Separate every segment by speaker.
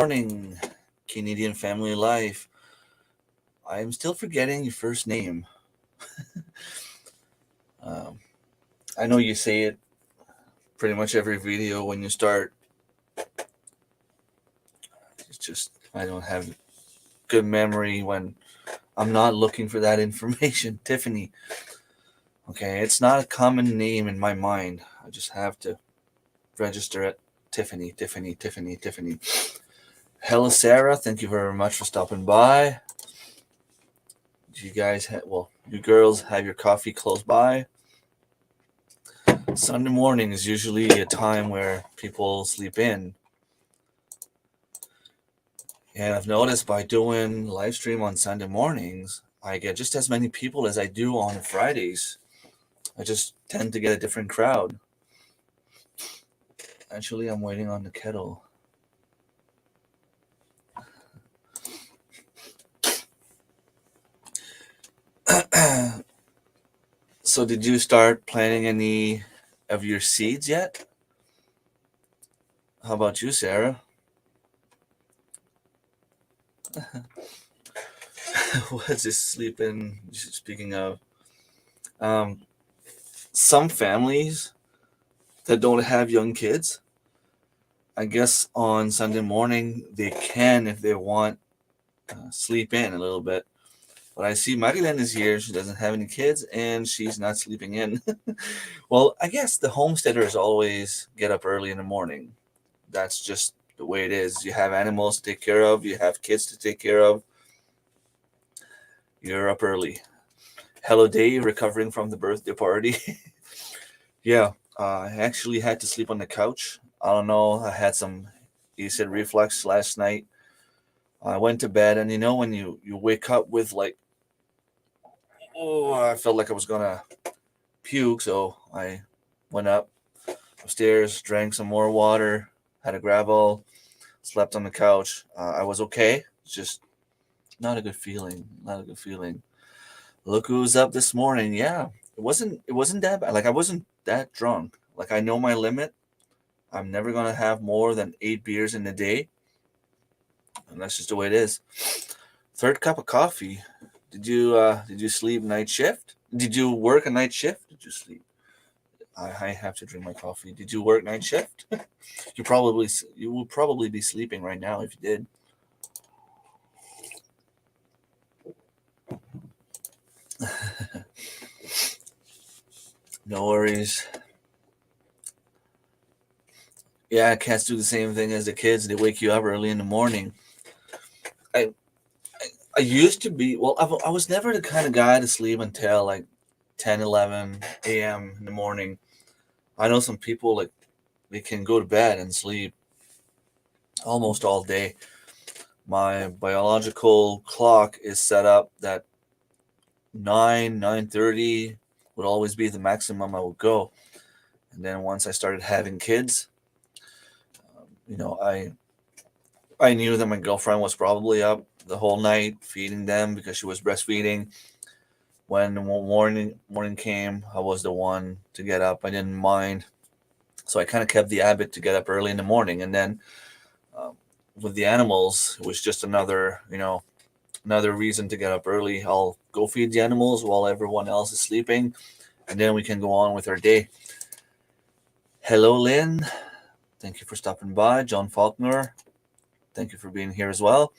Speaker 1: morning, Canadian family life. I'm still forgetting your first name. Um, I know you say it pretty much every video when you start. It's just I don't have good memory when I'm not looking for that information. Tiffany. Okay, it's not a common name in my mind. I just have to register it. Tiffany, Tiffany, Tiffany, Tiffany. Hello, Sarah. Thank you very much for stopping by. Do you guys you girls have your coffee close by? Sunday morning is usually a time where people sleep in. And I've noticed by doing live stream on Sunday mornings, I get just as many people as I do on Fridays. I just tend to get a different crowd. Actually, I'm waiting on the kettle. So did you start planting any of your seeds yet? How about you, Sarah? What's this sleeping? Speaking of, um, some families that don't have young kids, I guess on Sunday morning they can, if they want, sleep in a little bit. But I see Marilyn is here. She doesn't have any kids, and she's not sleeping in. Well, I guess the homesteaders always get up early in the morning. That's just the way it is. You have animals to take care of. You have kids to take care of. You're up early. Hello, Dave, recovering from the birthday party. Yeah, I actually had to sleep on the couch. I don't know. I had some acid reflux last night. I went to bed, and when you wake up with like, oh, I felt like I was gonna puke, so I went up upstairs, drank some more water, had a gravel, slept on the couch. I was okay. It's just not a good feeling. Not a good feeling. Look who's up this morning. Yeah, it wasn't that bad. Like I wasn't that drunk. Like I know my limit. I'm never gonna have more than 8 beers in a day, and that's just the way it is. Third cup of coffee. Did you sleep night shift? Did you work a night shift? Did you sleep? I have to drink my coffee. Did you work night shift? You will probably be sleeping right now if you did. No worries. Yeah, cats do the same thing as the kids. They wake you up early in the morning. I I used to be, I was never the kind of guy to sleep until like 10, 11 a.m. in the morning. I know some people like they can go to bed and sleep almost all day. My biological clock is set up that 9:30 would always be the maximum I would go. And then once I started having kids, you know, I knew that my girlfriend was probably up the whole night feeding them because she was breastfeeding. When the morning came, I was the one to get up. I didn't mind, so I kind of kept the habit to get up early in the morning. And then um, with the animals, it was just another reason to get up early. I'll go feed the animals while everyone else is sleeping, and then we can go on with our day. Hello, Lynn. Thank you for stopping by. John Faulkner, thank you for being here as well.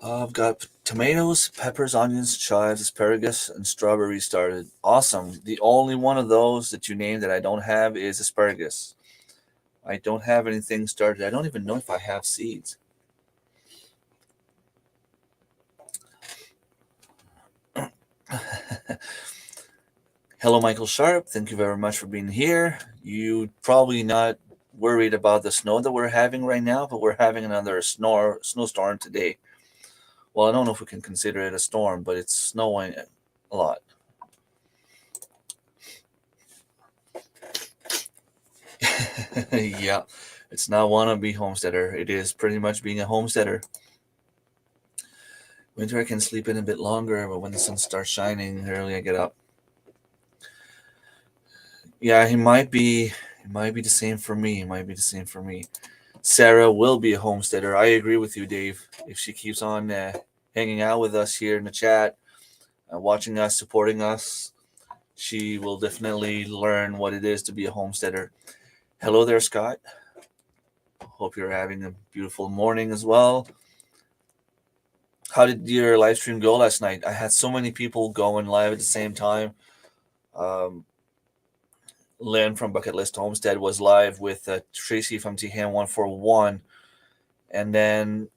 Speaker 1: I've got tomatoes, peppers, onions, chives, asparagus, and strawberries started. Awesome. The only one of those that you named that I don't have is asparagus. I don't have anything started. I don't even know if I have seeds. Hello, Michael Sharp. Thank you very much for being here. You probably not worried about the snow that we're having right now, but we're having another snowstorm today. Well, I don't know if we can consider it a storm, but it's snowing a lot. Yeah, it's not wannabe homesteader. It is pretty much being a homesteader. Winter I can sleep in a bit longer, but when the sun starts shining early, I get up. Yeah, he might be. It might be the same for me. It might be the same for me. Sarah will be a homesteader. I agree with you, Dave. If she keeps on hanging out with us here in the chat, watching us, supporting us, she will definitely learn what it is to be a homesteader. Hello there, Scott. Hope you're having a beautiful morning as well. How did your live stream go last night? I had so many people going live at the same time. Um, Lynn from Bucket List Homestead was live with Tracy from T-Ham 141. And then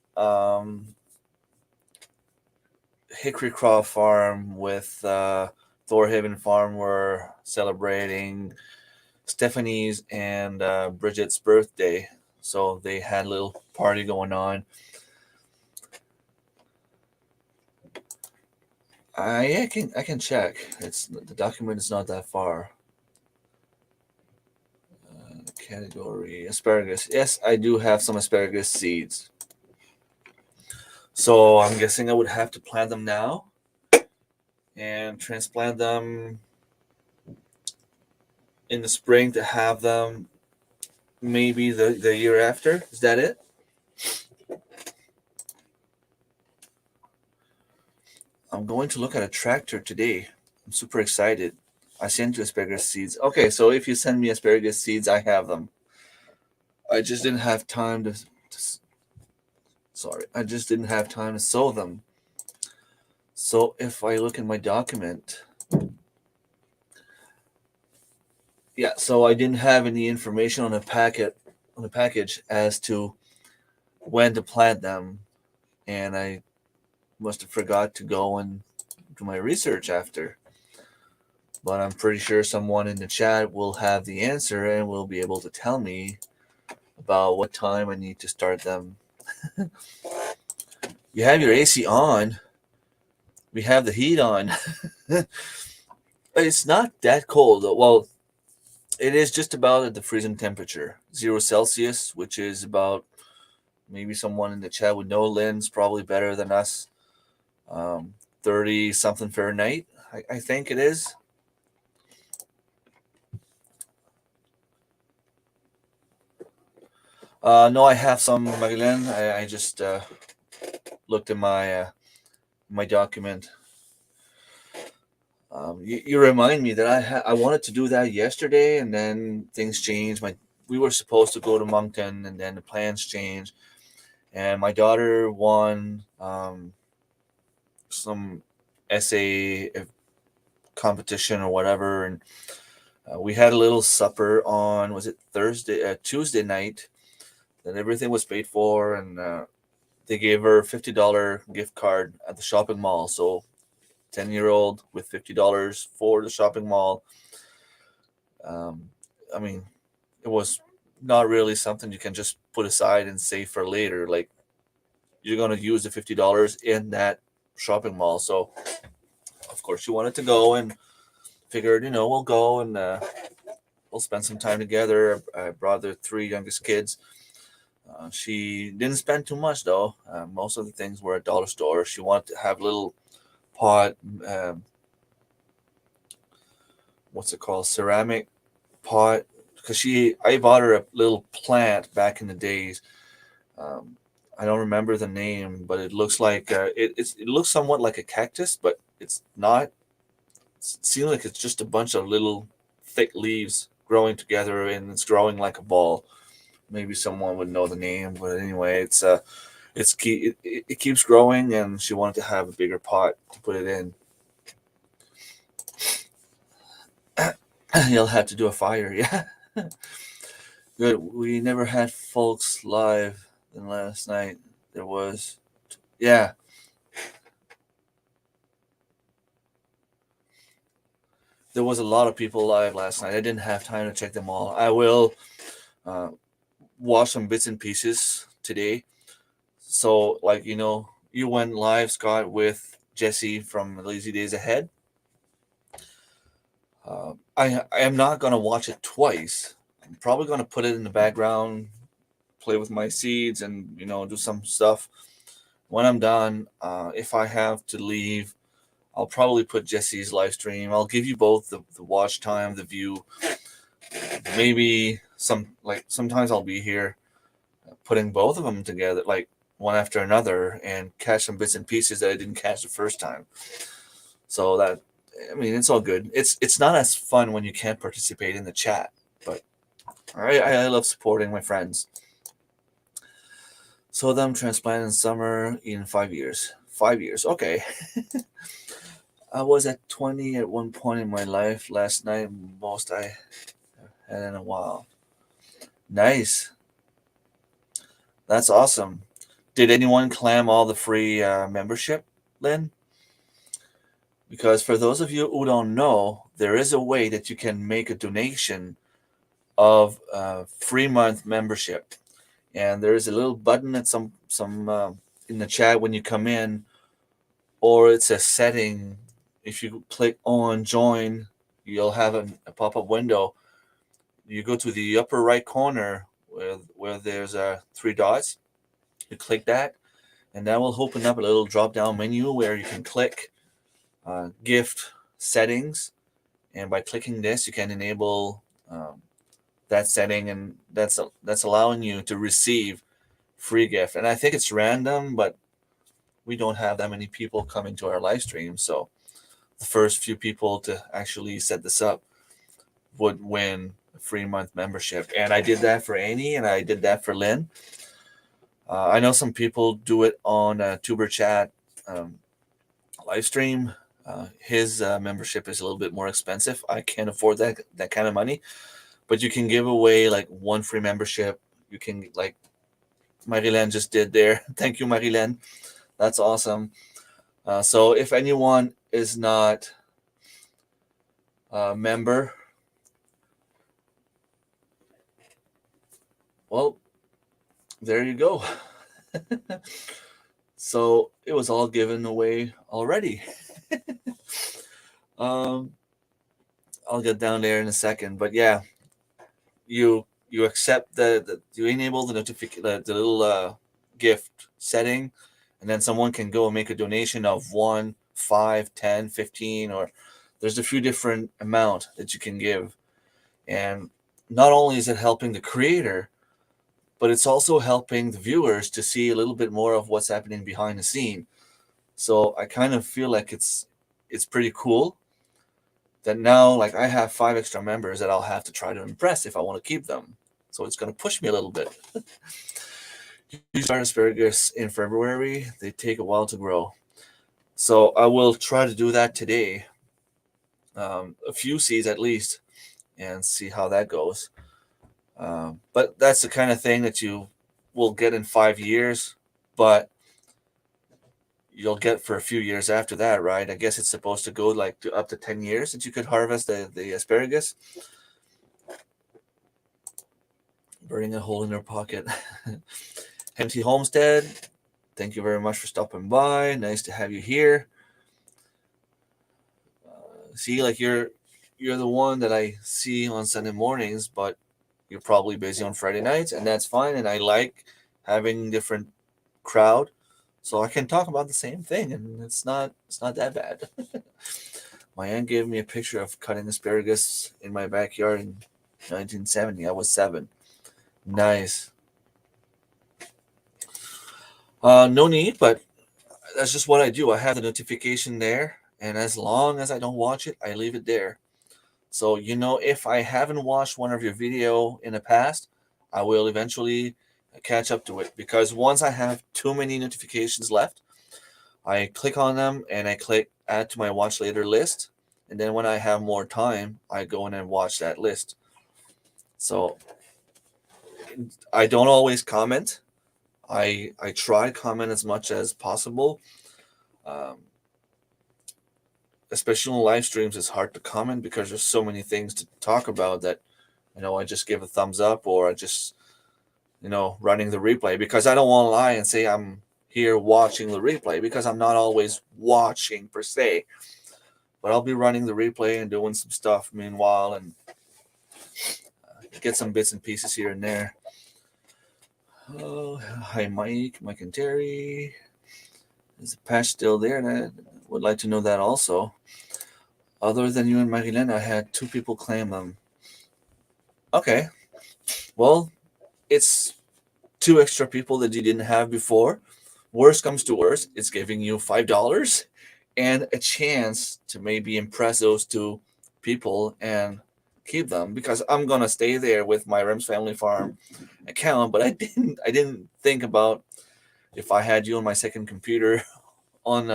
Speaker 1: Hickory Croft Farm with Thorhaven Farm were celebrating Stephanie's and Bridget's birthday. So they had a little party going on. I can check. It's the document is not that far. Category asparagus. Yes, I do have some asparagus seeds. So I'm guessing I would have to plant them now and transplant them in the spring to have them maybe the year after. Is that it? I'm going to look at a tractor today. I'm super excited. I sent you asparagus seeds. Okay, so if you send me asparagus seeds, I have them. I just didn't have time to sorry, I just didn't have time to sow them. So if I look in my document, yeah, so I didn't have any information on the package as to when to plant them, and I must have forgot to go and do my research after. But I'm pretty sure someone in the chat will have the answer and will be able to tell me about what time I need to start them. You have your AC on. We have the heat on. It's not that cold. Well, it is just about at the freezing temperature, 0 Celsius, which is about, maybe someone in the chat would know, Lynn's probably better than us. 30 something Fahrenheit, I think it is. No, I have some, Magdalene. I just looked at my document. You remind me that I wanted to do that yesterday, and then things changed. We were supposed to go to Moncton, and then the plans changed. And my daughter won some essay competition or whatever, and we had a little supper on, was it Tuesday night, that everything was paid for, and they gave her a $50 gift card at the shopping mall. So 10-year-old with $50 for the shopping mall. I mean, it was not really something you can just put aside and save for later. Like, you're going to use the $50 in that shopping mall. So, of course, she wanted to go, and figured, we'll go and we'll spend some time together. I brought the 3 youngest kids. She didn't spend too much, though. Most of the things were at dollar store. She wanted to have a little pot, what's it called, ceramic pot, because I bought her a little plant back in the days. I don't remember the name, but it looks like it looks somewhat like a cactus, but it's not. It seems like it's just a bunch of little thick leaves growing together, and it's growing like a ball. Maybe someone would know the name, but anyway, it keeps growing, and she wanted to have a bigger pot to put it in. You'll have to do a fire, yeah. Good. We never had folks live than last night. There was, yeah. There was a lot of people live last night. I didn't have time to check them all. I will watch some bits and pieces today. So, like, you went live, Scott, with Jesse from Lazy Days Ahead. I am not going to watch it twice. I'm probably going to put it in the background, play with my seeds, and do some stuff. When I'm done, if I have to leave, I'll probably put Jesse's live stream. I'll give you both the watch time, the view. Maybe sometimes I'll be here. putting both of them together, like one after another, and catch some bits and pieces that I didn't catch the first time. So that, I mean, it's all good. It's not as fun when you can't participate in the chat, but I love supporting my friends. So them transplant in summer in 5 years. 5 years, okay. I was at 20 at one point in my life. Last night, most I had in a while. Nice. That's awesome. Did anyone clam all the free membership, Lynn? Because for those of you who don't know, there is a way that you can make a donation of free month membership, and there is a little button at some in the chat when you come in, or it's a setting. If you click on join, you'll have a pop-up window. You go to the upper right corner where there's three dots. You click that, and that will open up a little drop-down menu where you can click gift settings, and by clicking this, you can enable that setting, and that's allowing you to receive free gift. And I think it's random, but we don't have that many people coming to our live stream, so the first few people to actually set this up would win a free month membership. And I did that for Annie, and I did that for Lynn. I know some people do it on Tuber Chat live stream. His membership is a little bit more expensive. I can't afford that kind of money, but you can give away like one free membership. You can, like Marilyn just did there. Thank you, Marilyn. That's awesome. So if anyone is not a member, well, there you go. So it was all given away already. I'll get down there in a second, but yeah, you accept you enable the notification, the little gift setting, and then someone can go and make a donation of 1, 5, 10, 15, or there's a few different amount that you can give. And not only is it helping the creator, but it's also helping the viewers to see a little bit more of what's happening behind the scene. So I kind of feel like it's pretty cool that now, like, I have 5 extra members that I'll have to try to impress if I want to keep them. So it's going to push me a little bit. You start asparagus in February. They take a while to grow. So I will try to do that today. A few seeds at least, and see how that goes. But that's the kind of thing that you will get in 5 years, but you'll get for a few years after that, right? I guess it's supposed to go like to up to 10 years that you could harvest the asparagus. Burning a hole in their pocket. Empty Homestead, thank you very much for stopping by. Nice to have you here. See, like you're the one that I see on Sunday mornings, but you're probably busy on Friday nights, and that's fine. And I like having different crowd, so I can talk about the same thing, and it's not that bad. My aunt gave me a picture of cutting asparagus in my backyard in 1970. I was 7. Nice. No need, but that's just what I do. I have the notification there, and as long as I don't watch it, I leave it there. So, if I haven't watched one of your video in the past, I will eventually catch up to it, because once I have too many notifications left, I click on them and I click add to my watch later list. And then when I have more time, I go in and watch that list. So I don't always comment. I try to comment as much as possible. Especially on live streams, it's hard to comment because there's so many things to talk about that, I just give a thumbs up, or I just, running the replay, because I don't want to lie and say I'm here watching the replay, because I'm not always watching per se, but I'll be running the replay and doing some stuff meanwhile, and get some bits and pieces here and there. Oh, hi, Mike and Terry. Is the patch still there? And I would like to know that also. Other than you and Marilyn, I had 2 people claim them. Okay. Well, it's two extra people that you didn't have before. Worst comes to worst, it's giving you $5 and a chance to maybe impress those two people and keep them, because I'm gonna stay there with my Rems Family Farm account. But I didn't think about if I had you on my second computer on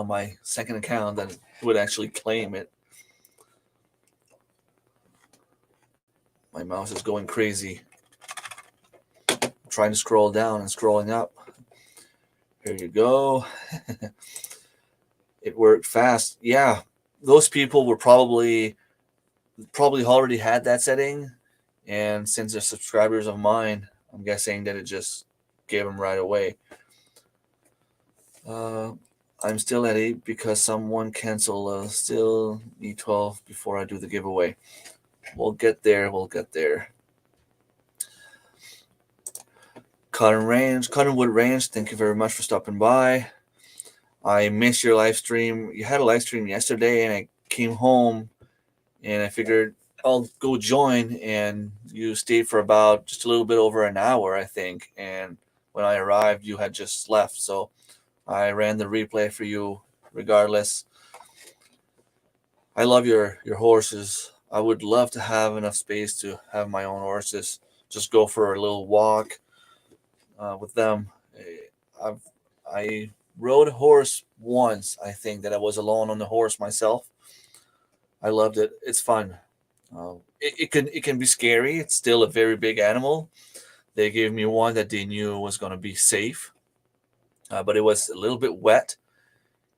Speaker 1: my second account, that it would actually claim it. My mouse is going crazy. I'm trying to scroll down and scrolling up. Here you go. It worked fast. Yeah, those people were probably already had that setting, and since they're subscribers of mine, I'm guessing that it just gave them right away. I'm still at 8 because someone canceled. Still need 12 before I do the giveaway. We'll get there. We'll get there. Cottonwood Ranch, thank you very much for stopping by. I missed your live stream. You had a live stream yesterday, and I came home, and I figured I'll go join, and you stayed for about just a little bit over an hour, I think. And when I arrived, you had just left, so I ran the replay for you regardless. I love your horses. I would love to have enough space to have my own horses. Just go for a little walk with them. I rode a horse once. I think that I was alone on the horse myself. I loved it. It's fun. It can be scary. It's still a very big animal. They gave me one that they knew was going to be safe, but it was a little bit wet,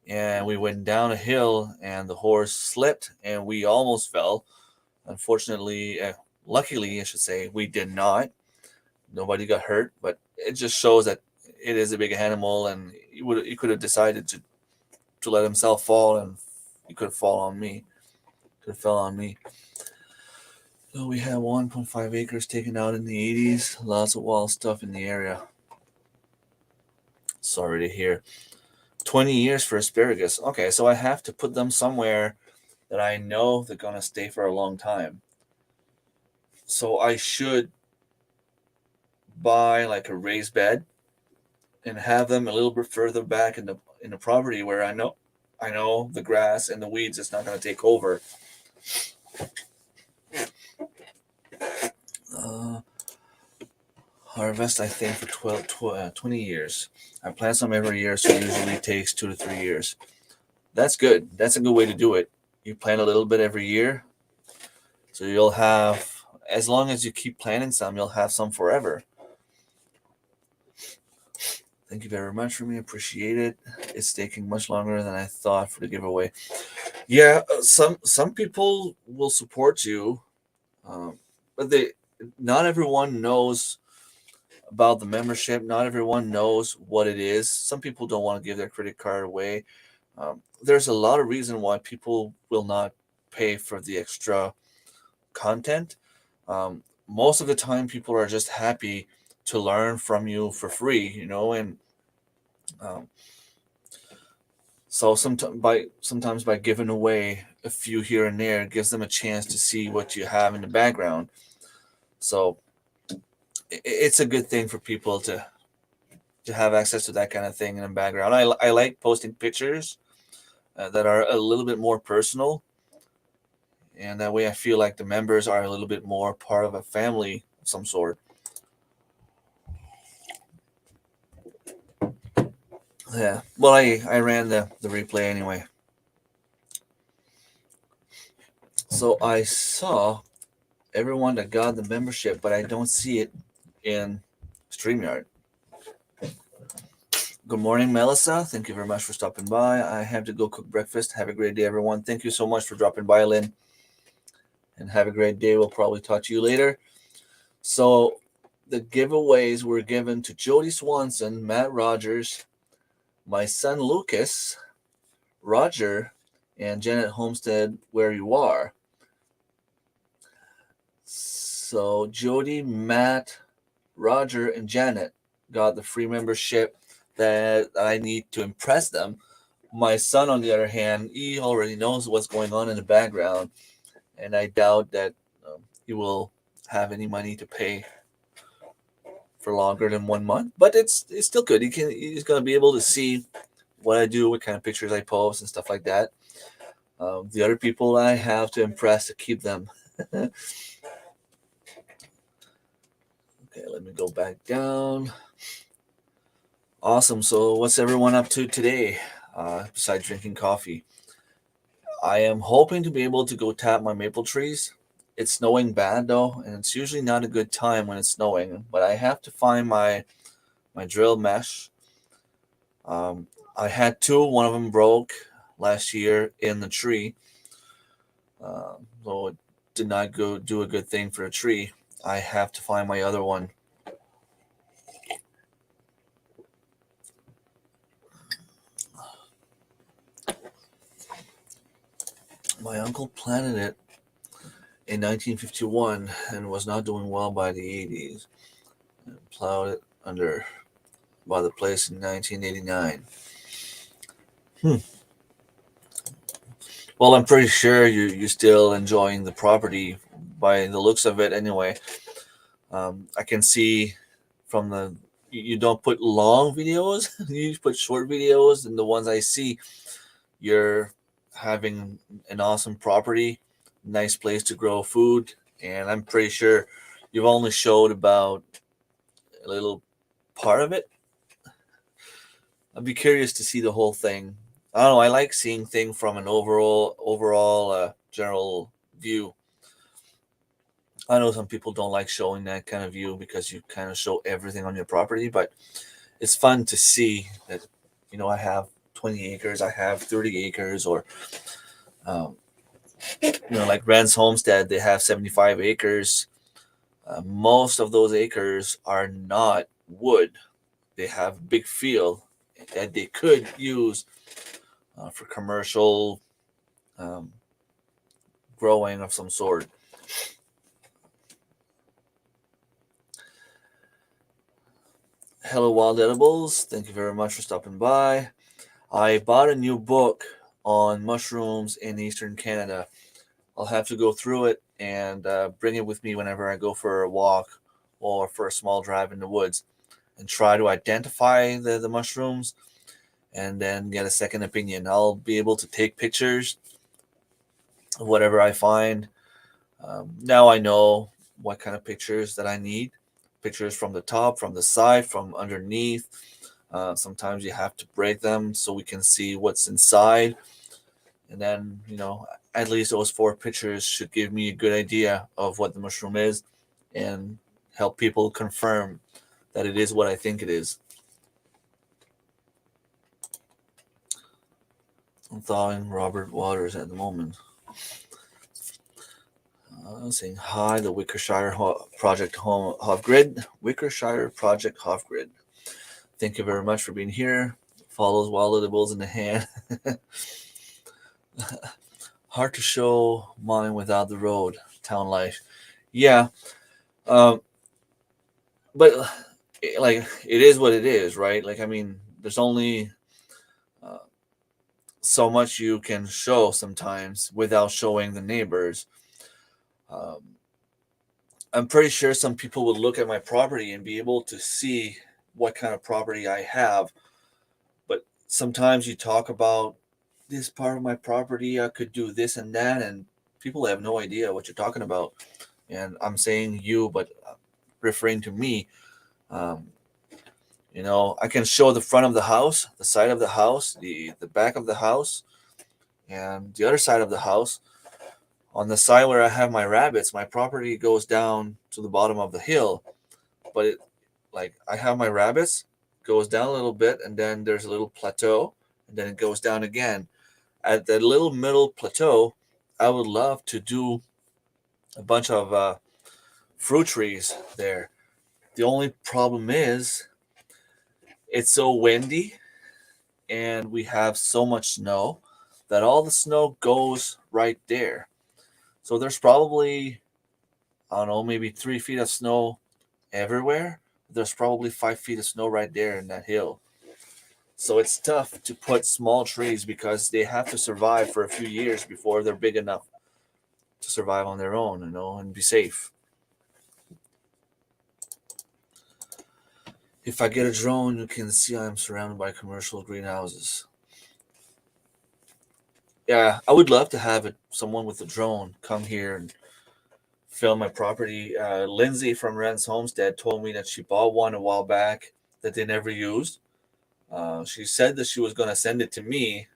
Speaker 1: and we went down a hill, and the horse slipped, and we almost fell. Unfortunately, luckily, I should say, we did not. Nobody got hurt, but it just shows that it is a big animal, and he could have decided to let himself fall, and he could have fallen on me. Could have fell on me. So we have 1.5 acres taken out in the 80s. Lots of wild stuff in the area. Sorry to hear. 20 years for asparagus. Okay, so I have to put them somewhere that I know they're going to stay for a long time. So I should buy like a raised bed and have them a little bit further back in the property where I know the grass and the weeds is not going to take over. Harvest, I think, for 20 years. I plant some every year, so it usually takes 2 to 3 years. That's good. That's a good way to do it. You plant a little bit every year, so you'll have, as long as you keep planting some, you'll have some forever. Thank you very much for me. Appreciate it. It's taking much longer than I thought for the giveaway. Yeah, some people will support you, but not everyone knows about the membership. Not everyone knows what it is. Some people don't want to give their credit card away. There's a lot of reason why people will not pay for the extra content. Most of the time, people are just happy to learn from you for free, and so sometimes by giving away a few here and there, it gives them a chance to see what you have in the background. So it's a good thing for people to have access to that kind of thing in the background. I like posting pictures that are a little bit more personal, and that way I feel like the members are a little bit more part of a family of some sort. Yeah, well, I ran the replay anyway. So I saw everyone that got the membership, but I don't see it in StreamYard. Good morning, Melissa. Thank you very much for stopping by. I have to go cook breakfast. Have a great day, everyone. Thank you so much for dropping by, Lynn. And have a great day. We'll probably talk to you later. So the giveaways were given to Jody Swanson, Matt Rogers, my son Lucas, Roger, and Janet Homestead, where you are. So Jody, Matt, Roger, and Janet got the free membership that I need to impress them. My son, on the other hand, he already knows what's going on in the background, and I doubt that he will have any money to pay for longer than 1 month, but it's still good. He's gonna be able to see what I do, what kind of pictures I post, and stuff like that. The other people I have to impress to keep them. Okay, let me go back down. Awesome. So, what's everyone up to today, besides drinking coffee? I am hoping to be able to go tap my maple trees. It's snowing bad though, and it's usually not a good time when it's snowing. But I have to find my drill mesh. Um, I had two. One of them broke last year in the tree, so it did not go do a good thing for a tree. I have to find my other one. My uncle planted it in 1951 and was not doing well by the 80s. And plowed it under by the place in 1989. Hmm. Well, I'm pretty sure you're still enjoying the property by the looks of it. Anyway, I can see from you don't put long videos, you put short videos, and the ones I see, you're having an awesome property, nice place to grow food, and I'm pretty sure you've only showed about a little part of it. I'd be curious to see the whole thing. I don't know. I like seeing things from an overall general view. I know some people don't like showing that kind of view because you kind of show everything on your property, but it's fun to see that. I have 20 acres, I have 30 acres, or um, like Rand's Homestead, they have 75 acres. Most of those acres are not wood. They have big field that they could use for commercial um, growing of some sort. Hello, Wild Edibles. Thank you very much for stopping by. I bought a new book on mushrooms in Eastern Canada. I'll have to go through it and bring it with me whenever I go for a walk or for a small drive in the woods and try to identify the mushrooms and then get a second opinion. I'll be able to take pictures of whatever I find. Now I know what kind of pictures that I need. Pictures from the top, from the side, from underneath. Sometimes you have to break them so we can see what's inside. And then, at least those four pictures should give me a good idea of what the mushroom is and help people confirm that it is what I think it is. I'm thawing Robert Waters at the moment. Saying hi, the Wickershire Project Hofgrid. Wickershire Project Hofgrid. Thank you very much for being here. Follows Wild Edibles in the hand. Hard to show mine without the road. Town life. Yeah. But like it is what it is, right? Like, I mean, there's only so much you can show sometimes without showing the neighbors. I'm pretty sure some people would look at my property and be able to see what kind of property I have. But sometimes you talk about this part of my property, I could do this and that, and people have no idea what you're talking about. And I'm saying you, but referring to me. Um, I can show the front of the house, the side of the house, the back of the house, and the other side of the house. On the side where I have my rabbits, my property goes down to the bottom of the hill. But I have my rabbits, goes down a little bit, and then there's a little plateau, and then it goes down again. At that little middle plateau, I would love to do a bunch of fruit trees there. The only problem is it's so windy and we have so much snow that all the snow goes right there. So there's probably, I don't know, maybe 3 feet of snow everywhere. There's probably 5 feet of snow right there in that hill. So it's tough to put small trees because they have to survive for a few years before they're big enough to survive on their own, and be safe. If I get a drone, you can see I am surrounded by commercial greenhouses. Yeah, I would love to have someone with a drone come here and film my property. Lindsay from Rent's Homestead told me that she bought one a while back that they never used. She said that she was going to send it to me,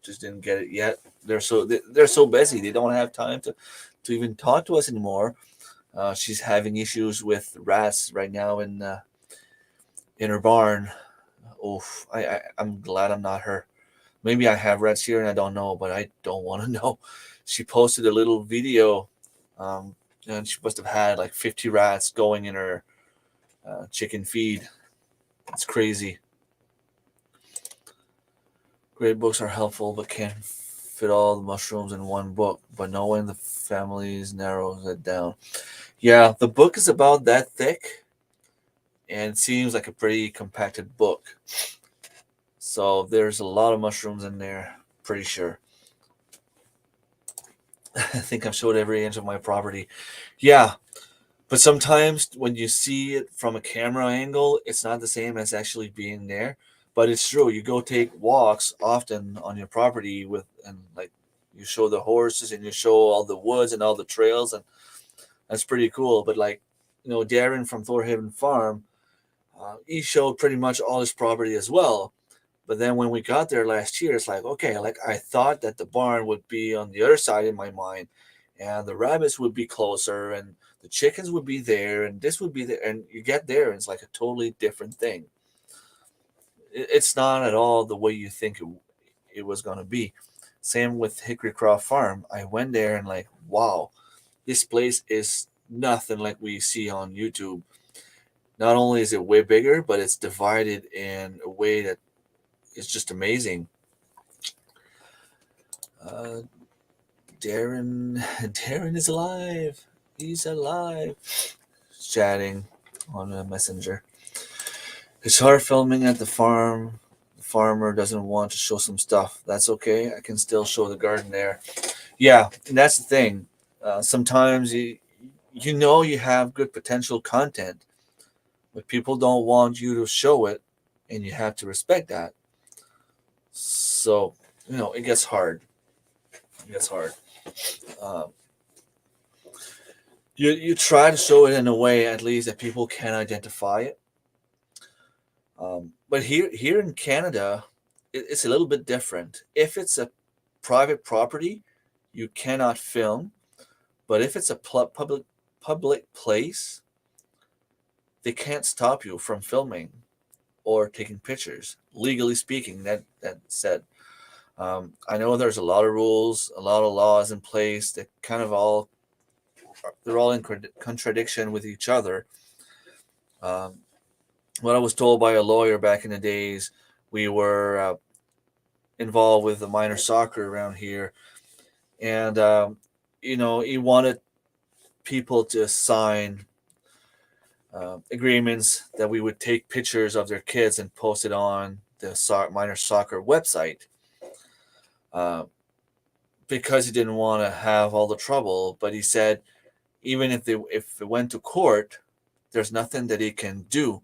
Speaker 1: just didn't get it yet. They're so busy, they don't have time to even talk to us anymore. She's having issues with rats right now in her barn. Oof, I'm glad I'm not her. Maybe I have rats here and I don't know, but I don't want to know. She posted a little video, um, and she must have had like 50 rats going in her chicken feed. It's crazy. Great books are helpful, but can't fit all the mushrooms in one book. But knowing the families narrows it down. Yeah, the book is about that thick, and it seems like a pretty compacted book. So there's a lot of mushrooms in there, pretty sure. I think I've showed every inch of my property. Yeah, but sometimes when you see it from a camera angle, it's not the same as actually being there. But it's true. You go take walks often on your property and like you show the horses and you show all the woods and all the trails, and that's pretty cool. But like, Darren from Thorhaven Farm, he showed pretty much all his property as well. But then when we got there last year, it's like, okay, like I thought that the barn would be on the other side in my mind, and the rabbits would be closer, and the chickens would be there, and this would be there. And you get there, and it's like a totally different thing. It's not at all the way you think it was going to be. Same with Hickory Croft Farm. I went there and, like, wow, this place is nothing like we see on YouTube. Not only is it way bigger, but it's divided in a way that is just amazing. Uh, Darren, Darren is alive. He's alive. Chatting on a messenger. It's hard filming at the farm. The farmer doesn't want to show some stuff. That's okay. I can still show the garden there. Yeah, and that's the thing. Sometimes you have good potential content, but people don't want you to show it, and you have to respect that. So it gets hard. It gets hard. Um, you try to show it in a way at least that people can identify it. But here in Canada, it's a little bit different. If it's a private property, you cannot film. But if it's a public place, they can't stop you from filming or taking pictures. Legally speaking, that said, I know there's a lot of rules, a lot of laws in place that kind of they're all in contradiction with each other. Um, what I was told by a lawyer back in the days, we were involved with the minor soccer around here, and he wanted people to sign agreements that we would take pictures of their kids and post it on the minor soccer website, uh, because he didn't want to have all the trouble. But he said even if it went to court, there's nothing that he can do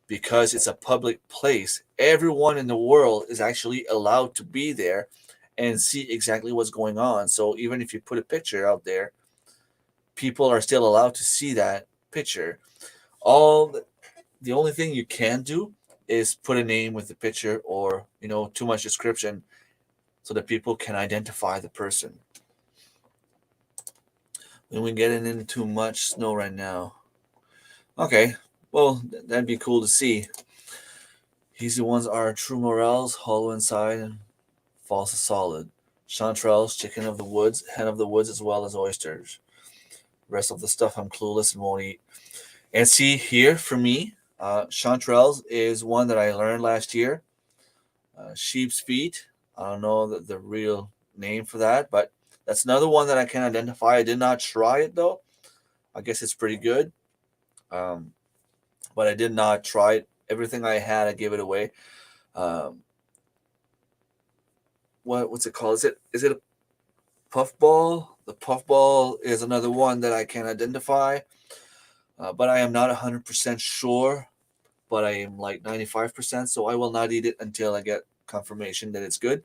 Speaker 1: because it's a public place. Everyone in the world is actually allowed to be there and see exactly what's going on. So even if you put a picture out there, people are still allowed to see that picture. All the only thing you can do is put a name with the picture, or too much description so that people can identify the person. When we getting into too much snow right now. Okay, well, that'd be cool to see. Easy ones are true morels, hollow inside, and false is solid. Chanterelles, chicken of the woods, hen of the woods, as well as oysters. Rest of the stuff I'm clueless and won't eat. And see here for me, chanterelles is one that I learned last year. Sheep's feet. I don't know the real name for that, but that's another one that I can identify. I did not try it though. I guess it's pretty good. Um, but I did not try it. Everything I had, I gave it away. Um, what's it called? Is it a puffball? The puffball is another one that I can identify, but I am not 100% sure but I am like 95%, so I will not eat it until I get confirmation that it's good.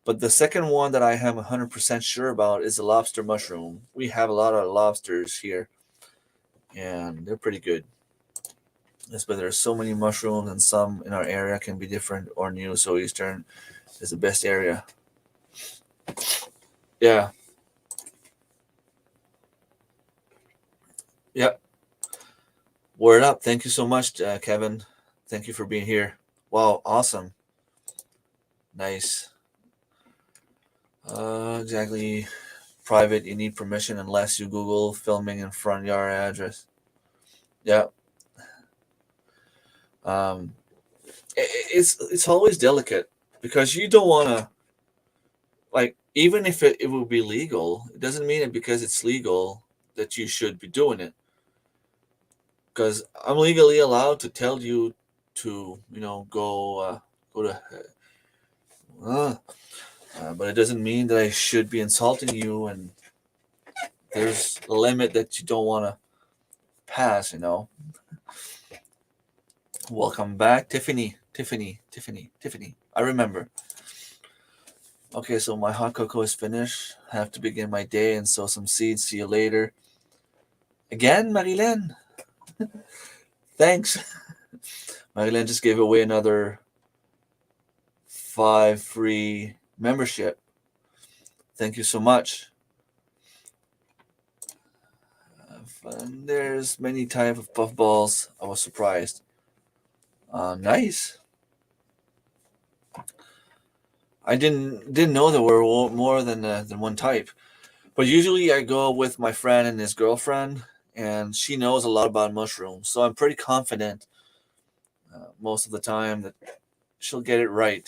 Speaker 1: But the second one that I am 100% sure about is the lobster mushroom. We have a lot of lobsters here, and they're pretty good. That's why there's so many mushrooms, and some in our area can be different or new. So Eastern is the best area. Yeah. Yep. Word up. Thank you so much, Kevin. Thank you for being here. Wow. Awesome. Nice. Exactly. Private. You need permission unless you Google filming in front yard address. Yeah. Um, it's always delicate because you don't want to, like, even if it would be legal, it doesn't mean it because it's legal that you should be doing it. Because I'm legally allowed to tell you to, go to, uh, but it doesn't mean that I should be insulting you. And there's a limit that you don't want to pass. Welcome back, Tiffany. Tiffany. I remember. Okay, so my hot cocoa is finished. I have to begin my day and sow some seeds. See you later. Again, Marilyn. Thanks. Marilyn just gave away another 5 free membership. Thank you so much. There's many type of puffballs. I was surprised. Nice. I didn't know there were more than one type. But usually I go with my friend and his girlfriend, and she knows a lot about mushrooms. So I'm pretty confident most of the time that she'll get it right.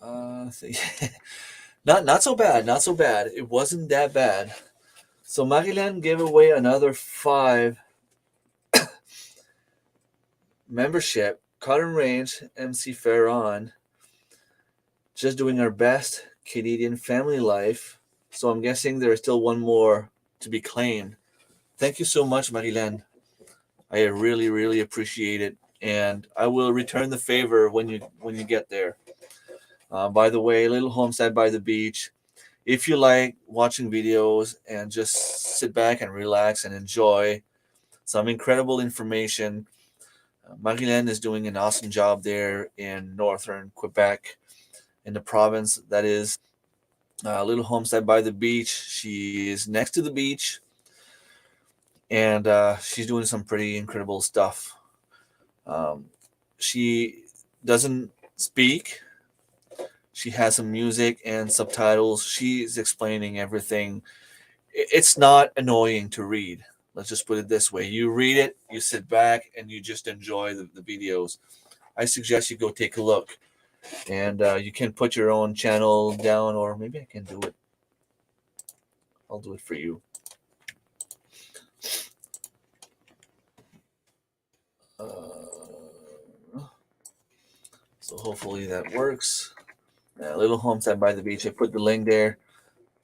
Speaker 1: Not so bad. Not so bad. It wasn't that bad. So Marilyn gave away another 5 membership. Cotton Range, MC Farron, just doing our best Canadian family life. So I'm guessing there is still one more to be claimed. Thank you so much, Marilyn. I really, really appreciate it, and I will return the favor when you get there. By the way, Little Homestead by the Beach. If you like watching videos and just sit back and relax and enjoy some incredible information, Marilyn is doing an awesome job there in northern Quebec, in the province that is Little Homestead by the Beach. She is next to the beach, and she's doing some pretty incredible stuff. Um, she doesn't speak. She has some music and subtitles. She's explaining everything. It's not annoying to read. Let's just put it this way. You read it, you sit back, and you just enjoy the videos. I suggest you go take a look. And you can put your own channel down, or maybe I can do it. I'll do it for you. So hopefully that works. Little Homestead by the Beach. I put the link there.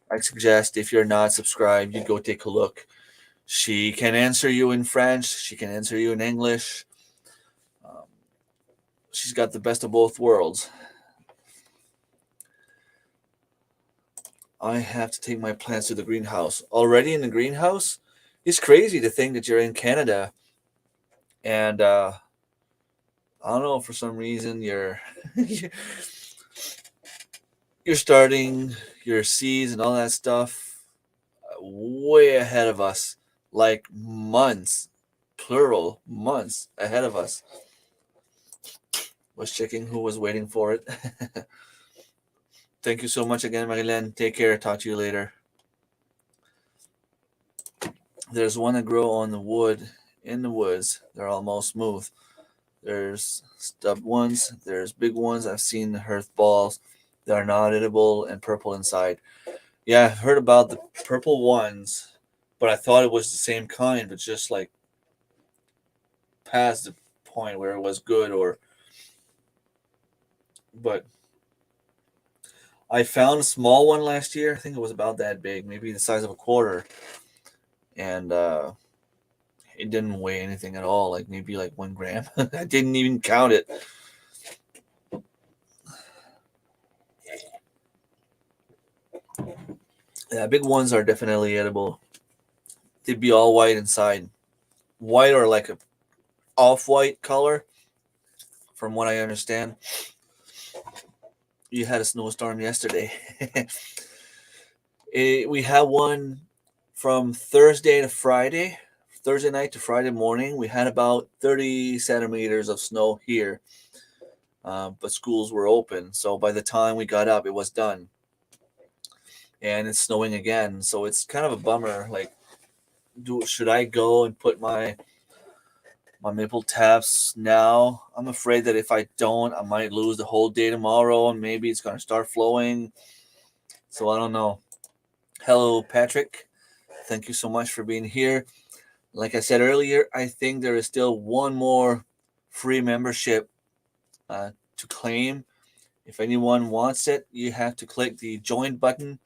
Speaker 1: I suggest if you're not subscribed, you go take a look. She can answer you in French. She can answer you in English. Um, she's got the best of both worlds. I have to take my plants to the greenhouse. Already in the greenhouse? It's crazy to think that you're in Canada and I don't know, for some reason you're starting your seeds and all that stuff way ahead of us, like months, plural months ahead of us. Was checking who was waiting for it. Thank you so much again, Marilyn. Take care. Talk to you later. There's one that grow on the wood in the woods. They're almost smooth. There's stub ones. There's big ones. I've seen the earth balls. They are not edible and purple inside. Yeah, I've heard about the purple ones, but I thought it was the same kind, but just like past the point where it was good or. But I found a small one last year. I think it was about that big, maybe the size of a quarter. And it didn't weigh anything at all, like maybe like 1 gram. I didn't even count it. Yeah, big ones are definitely edible. They'd be all white inside. White or like a off-white color, from what I understand. You had a snowstorm yesterday. We had one from Thursday to Friday. Thursday night to Friday morning, we had about 30 centimeters of snow here. But schools were open. So by the time we got up, it was done. And it's snowing again. So it's kind of a bummer. Like, should I go and put my maple taps now? I'm afraid that if I don't, I might lose the whole day tomorrow, and maybe it's going to start flowing. So I don't know. Hello, Patrick. Thank you so much for being here. Like I said earlier, I think there is still one more free membership to claim. If anyone wants it, you have to click the join button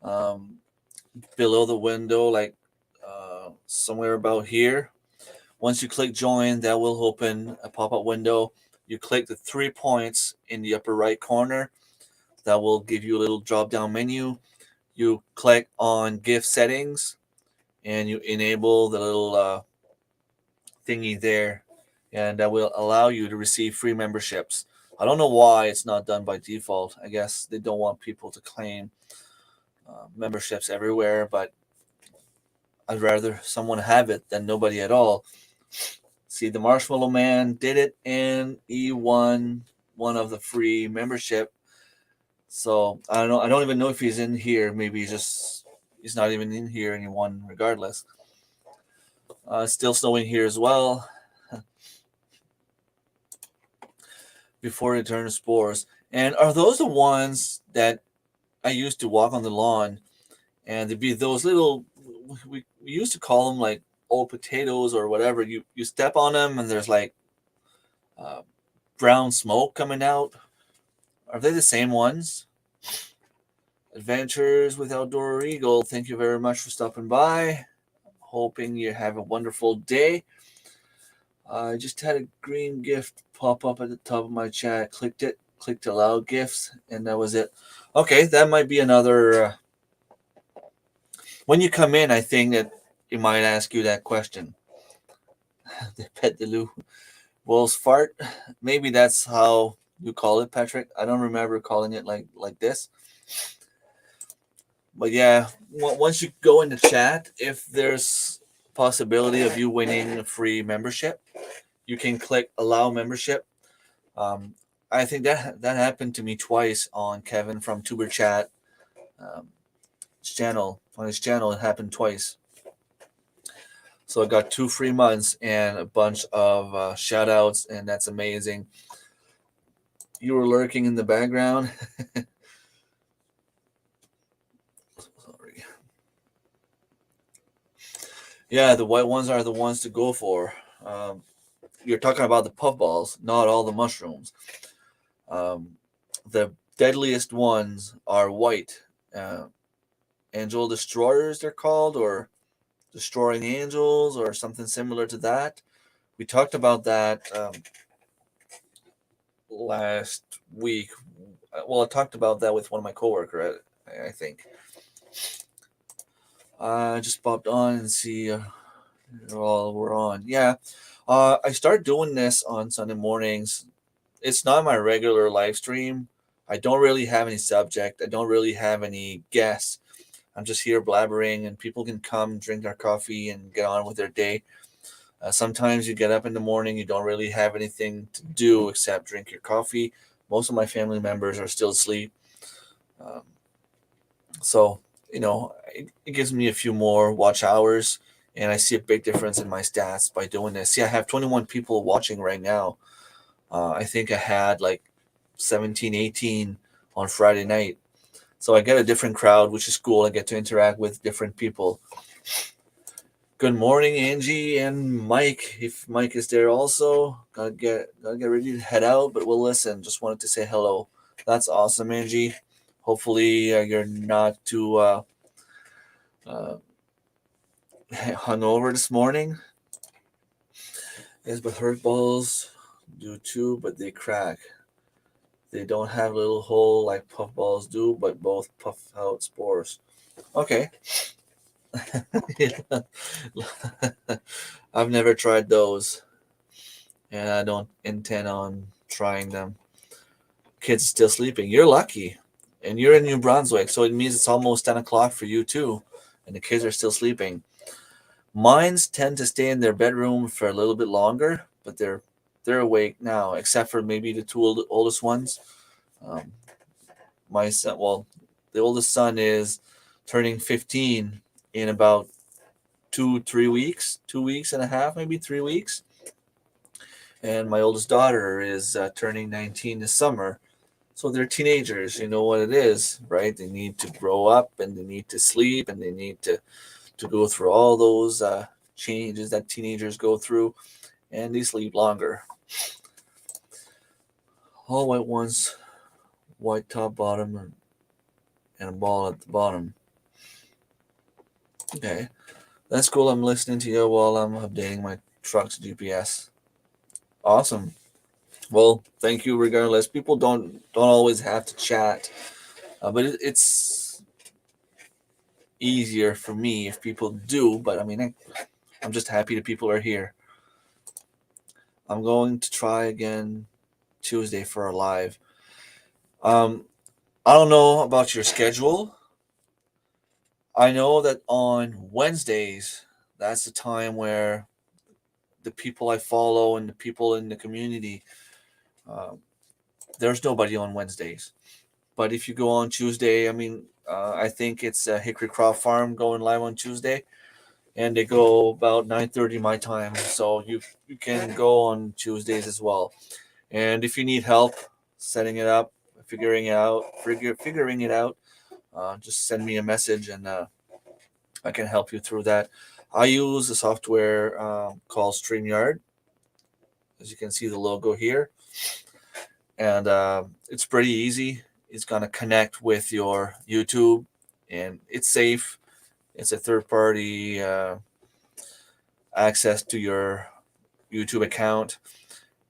Speaker 1: below the window, like somewhere about here. Once you click join, that will open a pop-up window. You click the 3 points in the upper right corner. That will give you a little drop-down menu. You click on gift settings, and you enable the little thingy there, and that will allow you to receive free memberships. I don't know why it's not done by default. I guess they don't want people to claim memberships everywhere, but I'd rather someone have it than nobody at all. See, the Marshmallow Man did it, and he won one of the free membership. So I don't know. I don't even know if he's in here. Maybe he's not even in here, and he won regardless. Still snowing here as well. Before it turns spores. And are those the ones that I used to walk on the lawn? And there'd be those little, we used to call them like old potatoes or whatever. You step on them and there's like brown smoke coming out. Are they the same ones? Adventures with Outdoor Eagle, thank you very much for stopping by. Hoping you have a wonderful day. I just had a green gift pop up at the top of my chat. Clicked it, clicked allow gifts, and that was it. Okay, that might be another. When you come in, I think that it might ask you that question. The pet de loo. Wolf's fart. Maybe that's how you call it, Patrick. I don't remember calling it like this. But yeah, once you go in the chat, if there's possibility of you winning a free membership, you can click allow membership. I think that happened to me twice on Kevin from Tuber Chat channel. On his channel, it happened twice. So I got 2 free months and a bunch of shout outs, and that's amazing. You were lurking in the background. Sorry. Yeah, the white ones are the ones to go for. You're talking about the puffballs, not all the mushrooms. The deadliest ones are white. Angel Destroyers, they're called, or Destroying Angels, or something similar to that. We talked about that last week. Well, I talked about that with one of my coworkers, I think. I just popped on and see all we're on. Yeah, I started doing this on Sunday mornings. It's not my regular live stream. I don't really have any subject. I don't really have any guests. I'm just here blabbering, and people can come drink their coffee and get on with their day. Sometimes you get up in the morning, you don't really have anything to do except drink your coffee. Most of my family members are still asleep. So, it gives me a few more watch hours, and I see a big difference in my stats by doing this. See, I have 21 people watching right now. I think I had like 17, 18 on Friday night. So I get a different crowd, which is cool. I get to interact with different people. Good morning, Angie and Mike. If Mike is there also, gotta get ready to head out, but we'll listen. Just wanted to say hello. That's awesome, Angie. Hopefully you're not too hungover this morning. Yes, but hurt balls do too, but they crack. They don't have a little hole like puffballs do, but both puff out spores. Okay. I've never tried those, and I don't intend on trying them. Kids still sleeping. You're lucky. And you're in New Brunswick, so it means it's almost 10 o'clock for you too. And the kids are still sleeping. Mines tend to stay in their bedroom for a little bit longer, but they're awake now, except for maybe the two oldest ones. Um, my son, well, the oldest son is turning 15 in about 2 3 weeks, 2 weeks and a half, maybe 3 weeks. And my oldest daughter is turning 19 this summer. So they're teenagers. You know what it is, right? They need to grow up and they need to sleep and they need to go through all those changes that teenagers go through, and they sleep longer. All white ones, white top, bottom, and a ball at the bottom. Okay, that's cool. I'm listening to you while I'm updating my truck's GPS. Awesome. Well, thank you. Regardless, people don't always have to chat, but it's easier for me if people do. But I mean, I'm just happy that people are here. I'm going to try again Tuesday for a live. I don't know about your schedule. I know that on Wednesdays, that's the time where the people I follow and the people in the community, uh, there's nobody on Wednesdays. But if you go on Tuesday, I mean, I think it's Hickory Croft Farm going live on Tuesday, and they go about 9:30 my time. So you can go on Tuesdays as well. And if you need help setting it up, figuring it out, just send me a message and I can help you through that. I use a software called StreamYard, as you can see the logo here, and it's pretty easy. It's gonna connect with your YouTube, and it's safe. It's a third-party access to your YouTube account,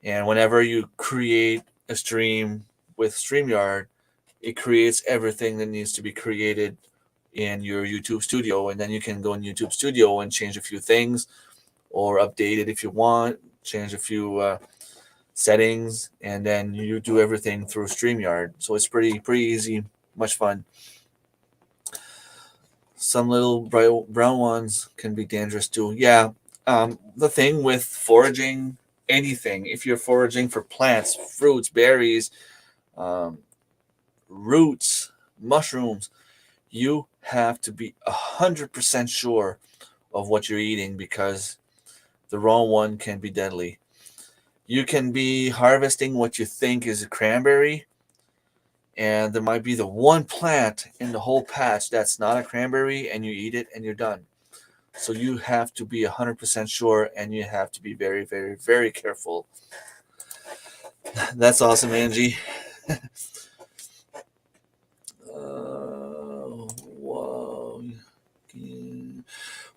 Speaker 1: and whenever you create a stream with StreamYard, it creates everything that needs to be created in your YouTube studio, and then you can go in YouTube studio and change a few things or update it if you want, change a few settings, and then you do everything through StreamYard. So it's pretty easy, much fun. Some little brown ones can be dangerous too. Yeah, the thing with foraging anything, if you're foraging for plants, fruits, berries, um, roots, mushrooms, you have to be 100% sure of what you're eating because the wrong one can be deadly. You can be harvesting what you think is a cranberry, and there might be the one plant in the whole patch that's not a cranberry, and you eat it and you're done. So you have to be 100% sure, and you have to be very, very, very careful. That's awesome, Angie. Whoa.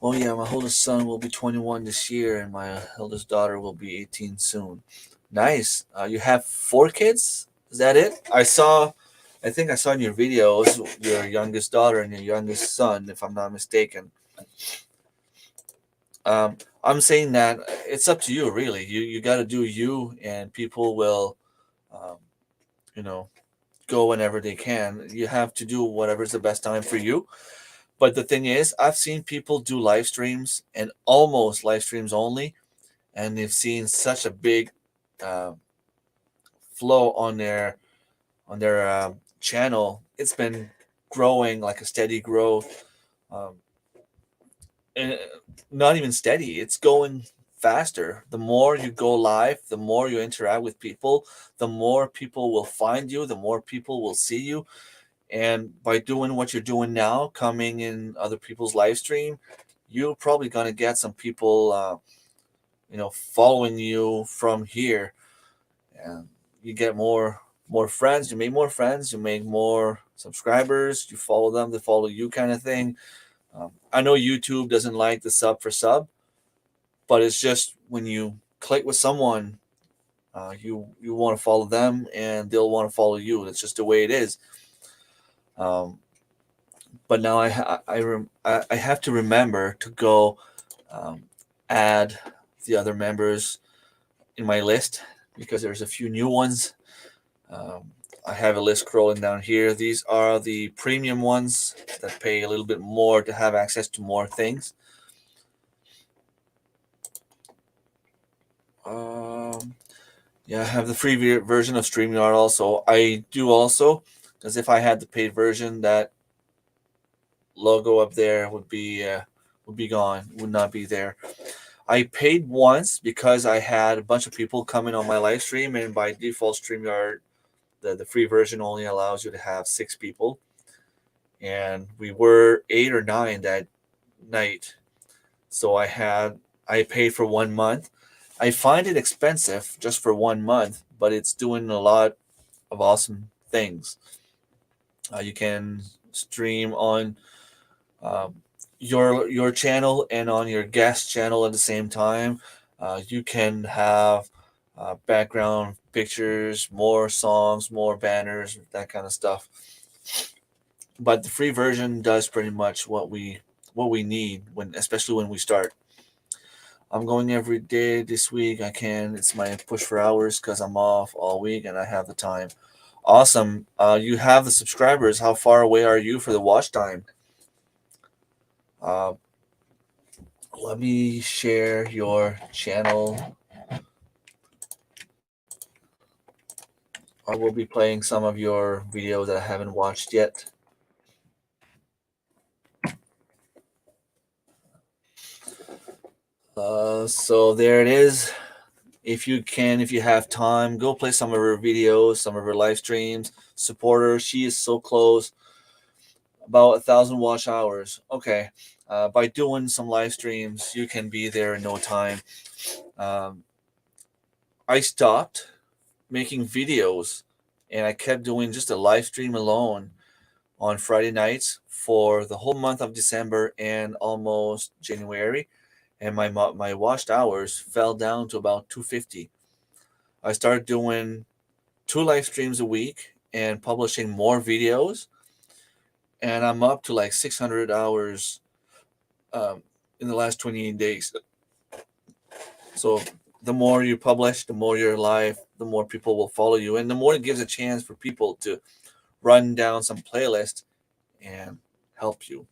Speaker 1: Oh yeah, my oldest son will be 21 this year, and my eldest daughter will be 18 soon. Nice. You have 4 kids? Is that it? I think I saw in your videos your youngest daughter and your youngest son, if I'm not mistaken. I'm saying that it's up to you, really. You got to do you, and people will, um, you know, go whenever they can. You have to do whatever's the best time for you. But the thing is, I've seen people do live streams and almost live streams only, and they've seen such a big uh, flow on their channel. It's been growing like a steady growth, um, and not even steady. It's going faster. The more you go live, the more you interact with people, the more people will find you, the more people will see you. And by doing what you're doing now, coming in other people's live stream, you're probably gonna get some people, following you from here, and you get more friends. You make more friends. You make more subscribers. You follow them. They follow you, kind of thing. I know YouTube doesn't like the sub for sub, but it's just when you click with someone, you want to follow them, and they'll want to follow you. That's just the way it is. Um, but now I have to remember to go um, add the other members in my list because there's a few new ones. Um, I have a list scrolling down here. These are the premium ones that pay a little bit more to have access to more things. Um, yeah, I have the free version of StreamYard also. I do also, because if I had the paid version, that logo up there would be gone, would not be there. I paid once because I had a bunch of people coming on my live stream, and by default, StreamYard, the free version only allows you to have 6 people, and we were 8 or 9 that night. So I paid for 1 month. I find it expensive just for 1 month, but it's doing a lot of awesome things. You can stream on um, your channel and on your guest channel at the same time. You can have background pictures, more songs, more banners, that kind of stuff. But the free version does pretty much what we need when, especially when we start. I'm going every day this week. I can. It's my push for hours because I'm off all week and I have the time. Awesome. You have the subscribers. How far away are you for the watch time? Uh, Let me share your channel. I will be playing some of your videos that I haven't watched yet. So there it is. If you can, if you have time, go play some of her videos, some of her live streams. Support her. She is so close. About 1,000 watch hours. Okay. By doing some live streams, you can be there in no time. Um, I stopped making videos and I kept doing just a live stream alone on Friday nights for the whole month of December and almost January, and my watched hours fell down to about 250. I started doing 2 live streams a week and publishing more videos, and I'm up to like 600 hours in the last 28 days. So the more you publish, the more you're live, the more people will follow you, and the more it gives a chance for people to run down some playlist and help you.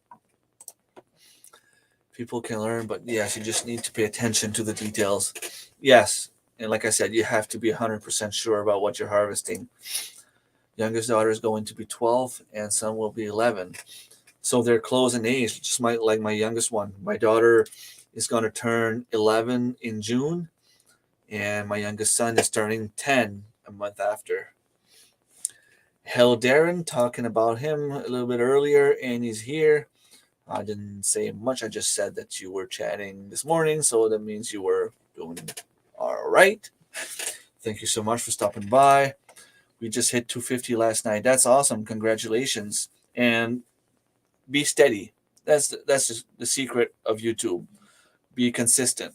Speaker 1: People can learn, but yes, you just need to pay attention to the details. Yes, and like I said, you have to be 100% sure about what you're harvesting. Youngest daughter is going to be 12 and son will be 11. So they're close in age, just like my youngest one. My daughter is going to turn 11 in June, and my youngest son is turning 10 a month after. Hello, Darren, talking about him a little bit earlier, and he's here. I didn't say much. I just said that you were chatting this morning, so that means you were doing all right. Thank you so much for stopping by. We just hit 250 last night. That's awesome. Congratulations. And be steady. That's the secret of YouTube. Be consistent.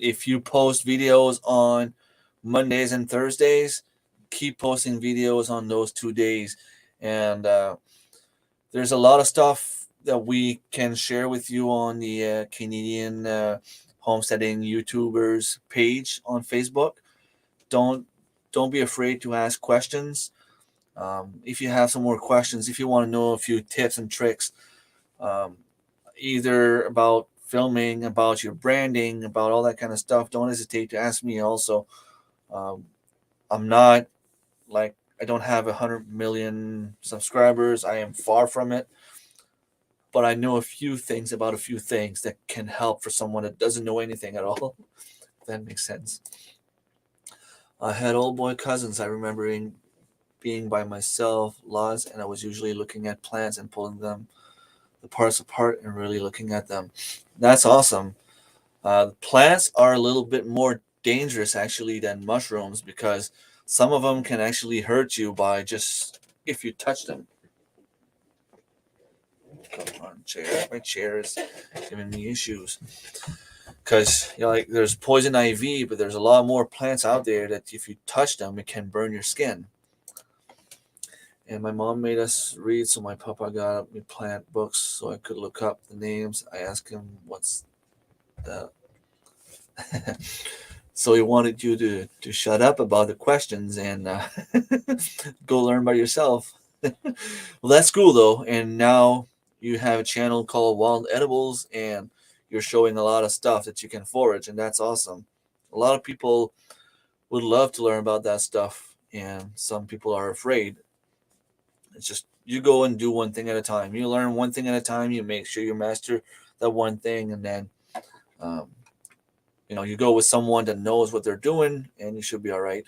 Speaker 1: If you post videos on Mondays and Thursdays, keep posting videos on those 2 days. And there's a lot of stuff that we can share with you on the Canadian homesteading YouTubers page on Facebook. Don't don't be afraid to ask questions. If you have some more questions, if you want to know a few tips and tricks, um, either about filming, about your branding, about all that kind of stuff, don't hesitate to ask me. Also, um, I'm not like I don't have 100 million subscribers. I am far from it, but I know a few things about a few things that can help for someone that doesn't know anything at all. If that makes sense. I had old boy cousins. I remember being by myself, lost, and I was usually looking at plants and pulling the parts apart and really looking at them. That's awesome. Plants are a little bit more dangerous actually than mushrooms because some of them can actually hurt you by just if you touch them. Come on, chair. My chair is giving me issues. because like there's poison ivy, but there's a lot more plants out there that if you touch them, it can burn your skin. And my mom made us read, so my papa got me plant books so I could look up the names. I asked him what's the so he wanted you to shut up about the questions and go learn by yourself. Well, that's cool though. And now you have a channel called Wild Edibles, and you're showing a lot of stuff that you can forage, and that's awesome. A lot of people would love to learn about that stuff, and some people are afraid. It's just you go and do one thing at a time. You learn one thing at a time. You make sure you master that one thing, and then um, you go with someone that knows what they're doing, and you should be all right.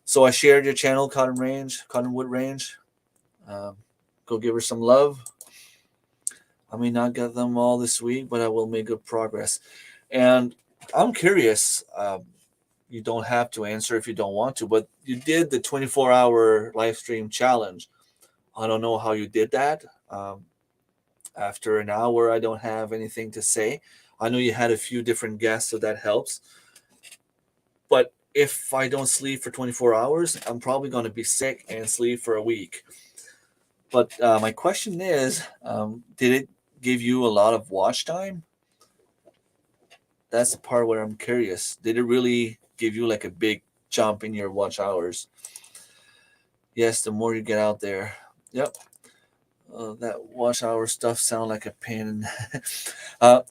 Speaker 1: So I shared your channel, Cottonwood Range. Um, go give her some love. I may not get them all this week, but I will make good progress. And I'm curious. You don't have to answer if you don't want to, but you did the 24-hour live stream challenge. I don't know how you did that. After an hour, I don't have anything to say. I know you had a few different guests, so that helps. But if I don't sleep for 24 hours, I'm probably going to be sick and sleep for a week. But my question is, did it give you a lot of watch time? That's the part where I'm curious. Did it really give you like a big jump in your watch hours? Yes, the more you get out there. Yep. That watch hour stuff sound like a pain.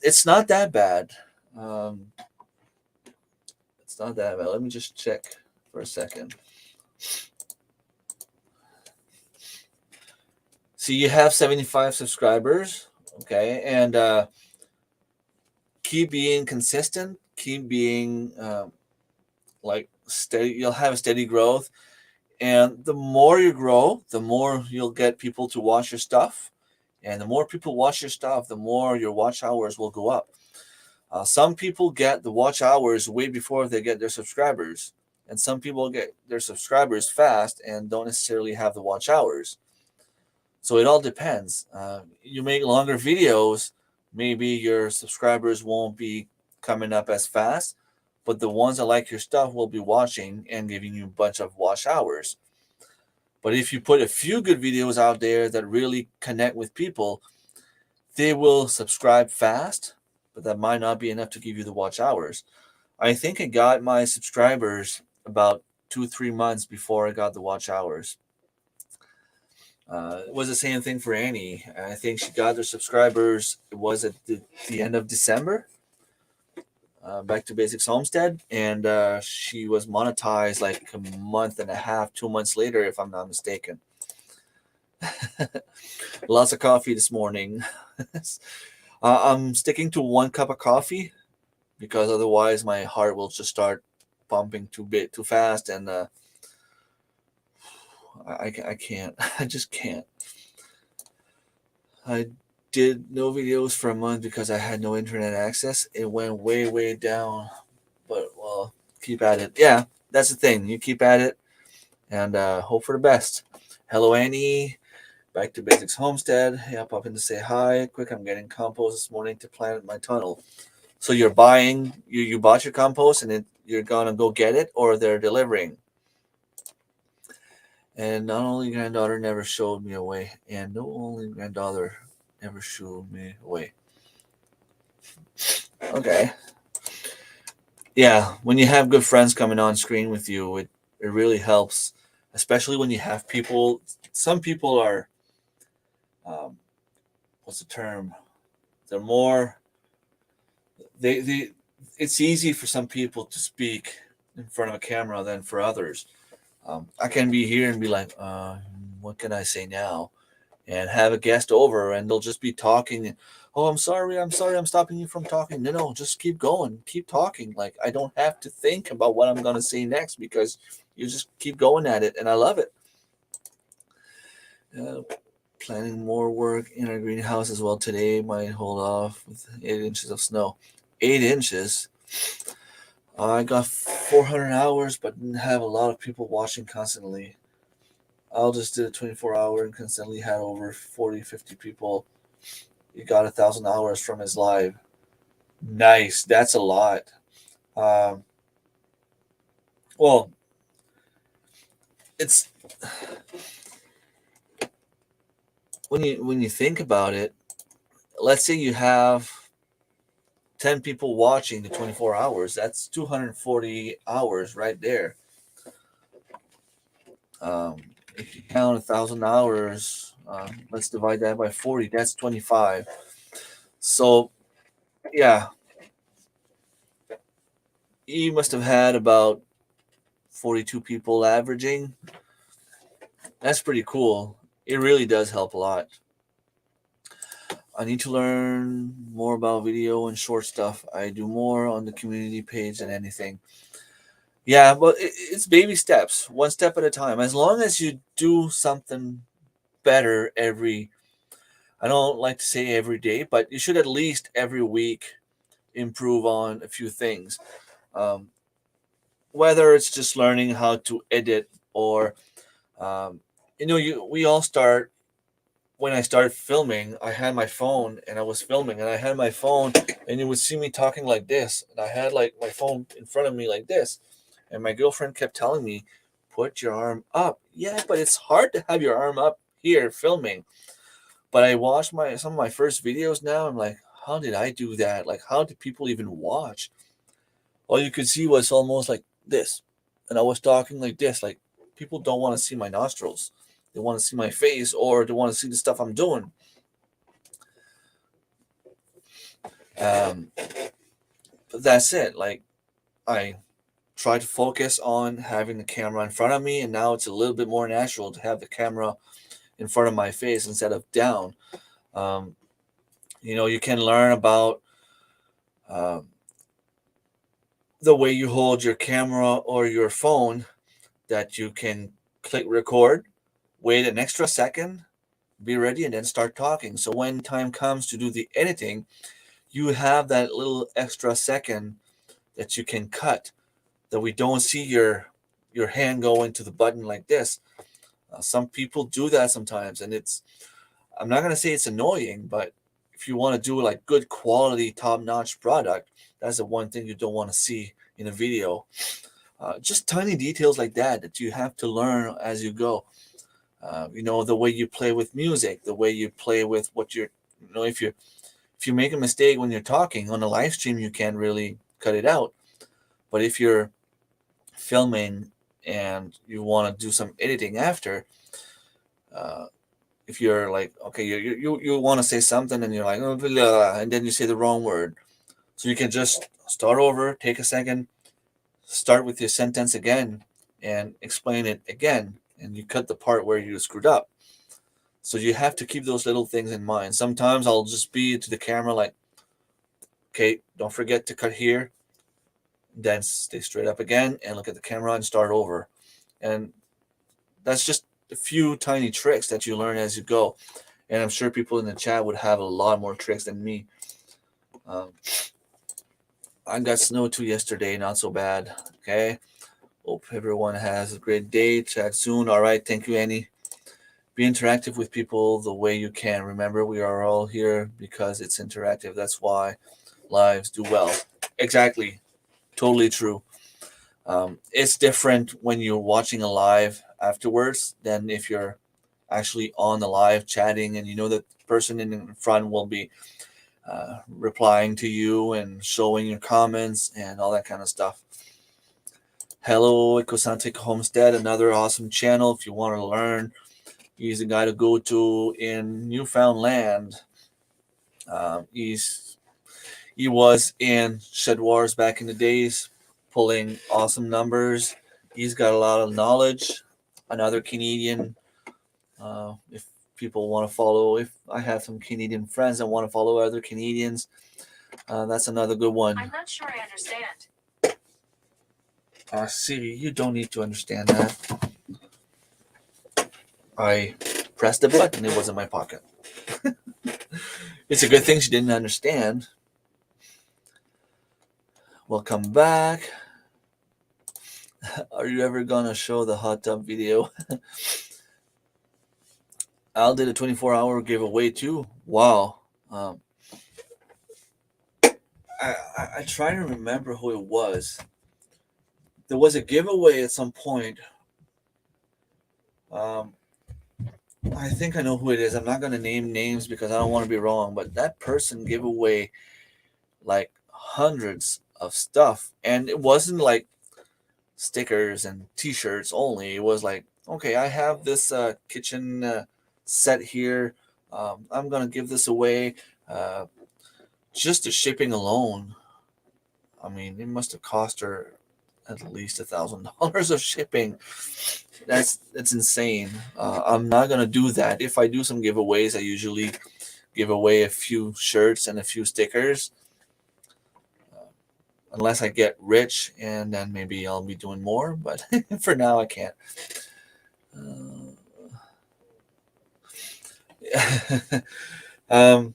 Speaker 1: It's not that bad. It's not that bad. Let me just check for a second. See, you have 75 subscribers. Okay. And keep being consistent. Keep being like steady. You'll have steady growth. And the more you grow, the more you'll get people to watch your stuff. And the more people watch your stuff, the more your watch hours will go up. Some people get the watch hours way before they get their subscribers. And some people get their subscribers fast and don't necessarily have the watch hours. So it all depends. You make longer videos, maybe your subscribers won't be coming up as fast, but the ones that like your stuff will be watching and giving you a bunch of watch hours. But if you put a few good videos out there that really connect with people, they will subscribe fast, but that might not be enough to give you the watch hours. I think I got my subscribers about 2-3 months before I got the watch hours. It was the same thing for Annie. I think she got her subscribers. It was at the end of December. Back to Basics Homestead, and she was monetized like a month and a half, 2 months later, if I'm not mistaken. Lots of coffee this morning. I'm sticking to 1 cup of coffee because otherwise my heart will just start pumping too fast, and I can't. I just can't. I did no videos for a month because I had no internet access. It went way down, but well, keep at it. Yeah, that's the thing. You keep at it and hope for the best. Hello, Annie. Back to Basics Homestead. Yeah, pop in to say hi. Quick, I'm getting compost this morning to plant my tunnel. So you're buying, you bought your compost and you're gonna go get it, or they're delivering. And not only granddaughter never showed me away, and no only granddaughter never showed me away. Okay. Yeah, when you have good friends coming on screen with you, it really helps, especially when you have people. Some people are, what's the term? They're more. They. It's easy for some people to speak in front of a camera than for others. I can be here and be like, what can I say now? And have a guest over and they'll just be talking. Oh, I'm sorry, I'm stopping you from talking. No, just keep going, keep talking. Like, I don't have to think about what I'm going to say next because you just keep going at it, and I love it. Planning more work in our greenhouse as well today. Might hold off with 8 inches of snow. 8 inches? I got 400 hours, but didn't have a lot of people watching constantly. I'll just did a 24-hour and constantly had over 40, 50 people. He got 1,000 hours from his live. Nice. That's a lot. Um, well, it's when you think about it. Let's say you have 10 people watching the 24 hours. That's 240 hours right there. Um, if you count 1,000 hours, let's divide that by 40. That's 25. So yeah, you must have had about 42 people averaging. That's pretty cool. It really does help a lot. I need to learn more about video and short stuff. I do more on the community page than anything. Yeah, but it's baby steps, one step at a time. As long as you do something better I don't like to say every day, but you should at least every week improve on a few things. Um, whether it's just learning how to edit or, um, we all start. When I started filming, I had my phone and I was filming and I had my phone and you would see me talking like this. And I had like my phone in front of me like this. And my girlfriend kept telling me, put your arm up. Yeah, but it's hard to have your arm up here filming. But I watched some of my first videos now. I'm like, how did I do that? Like, how did people even watch? All you could see was almost like this. And I was talking like this. Like, people don't want to see my nostrils. They want to see my face or they want to see the stuff I'm doing. But that's it. Like, I try to focus on having the camera in front of me, and now it's a little bit more natural to have the camera in front of my face instead of down. Um, you can learn about um, the way you hold your camera or your phone, that you can click record, wait an extra second, be ready, and then start talking. So when time comes to do the editing, you have that little extra second that you can cut, that we don't see your hand go into the button like this. Some people do that sometimes, and I'm not gonna say it's annoying, but if you want to do like good quality, top notch product, that's the one thing you don't want to see in a video. Just tiny details like that you have to learn as you go. The way you play with music, the way you play with what you're, if you make a mistake when you're talking on a live stream, you can't really cut it out. But if you're filming and you want to do some editing after, uh, if you're like, okay, you want to say something and you're like, oh, blah, and then you say the wrong word, so you can just start over, take a second, start with your sentence again, and explain it again, and you cut the part where you screwed up. So you have to keep those little things in mind. Sometimes I'll just be to the camera like, okay, don't forget to cut here, then stay straight up again and look at the camera and start over. And that's just a few tiny tricks that you learn as you go. And I'm sure people in the chat would have a lot more tricks than me. Um, I got snow too yesterday, not so bad. Okay. Hope everyone has a great day. Chat soon. All right. Thank you, Annie. Be interactive with people the way you can. Remember, we are all here because it's interactive. That's why lives do well. Exactly. Totally true. It's different when you're watching a live afterwards than if you're actually on the live chatting and you know that the person in front will be replying to you and showing your comments and all that kind of stuff. Hello, Ecocentric Homestead, another awesome channel. If you want to learn, he's a guy to go to in Newfoundland. He was in Shed Wars back in the days, pulling awesome numbers. He's got a lot of knowledge. Another Canadian, if people want to follow, if I have some Canadian friends that want to follow other Canadians, that's another good one.
Speaker 2: I'm not sure I understand.
Speaker 1: Siri, you don't need to understand that. I pressed the button, it was in my pocket. It's a good thing she didn't understand. Welcome back. Are you ever gonna show the hot tub video? Al did a 24-hour giveaway too. Wow. I try to remember who it was. There was a giveaway at some point. Um, I think I know who it is. I'm not going to name names because I don't want to be wrong, but that person gave away like hundreds of stuff. And it wasn't like stickers and t-shirts only. It was like, okay, I have this kitchen set here. I'm going to give this away. Uh, just the shipping alone, I mean, it must have cost her at least $1,000 of shipping. That's insane. I'm not gonna do that. If I do some giveaways, I usually give away a few shirts and a few stickers, unless I get rich, and then maybe I'll be doing more. But for now, I can't. um,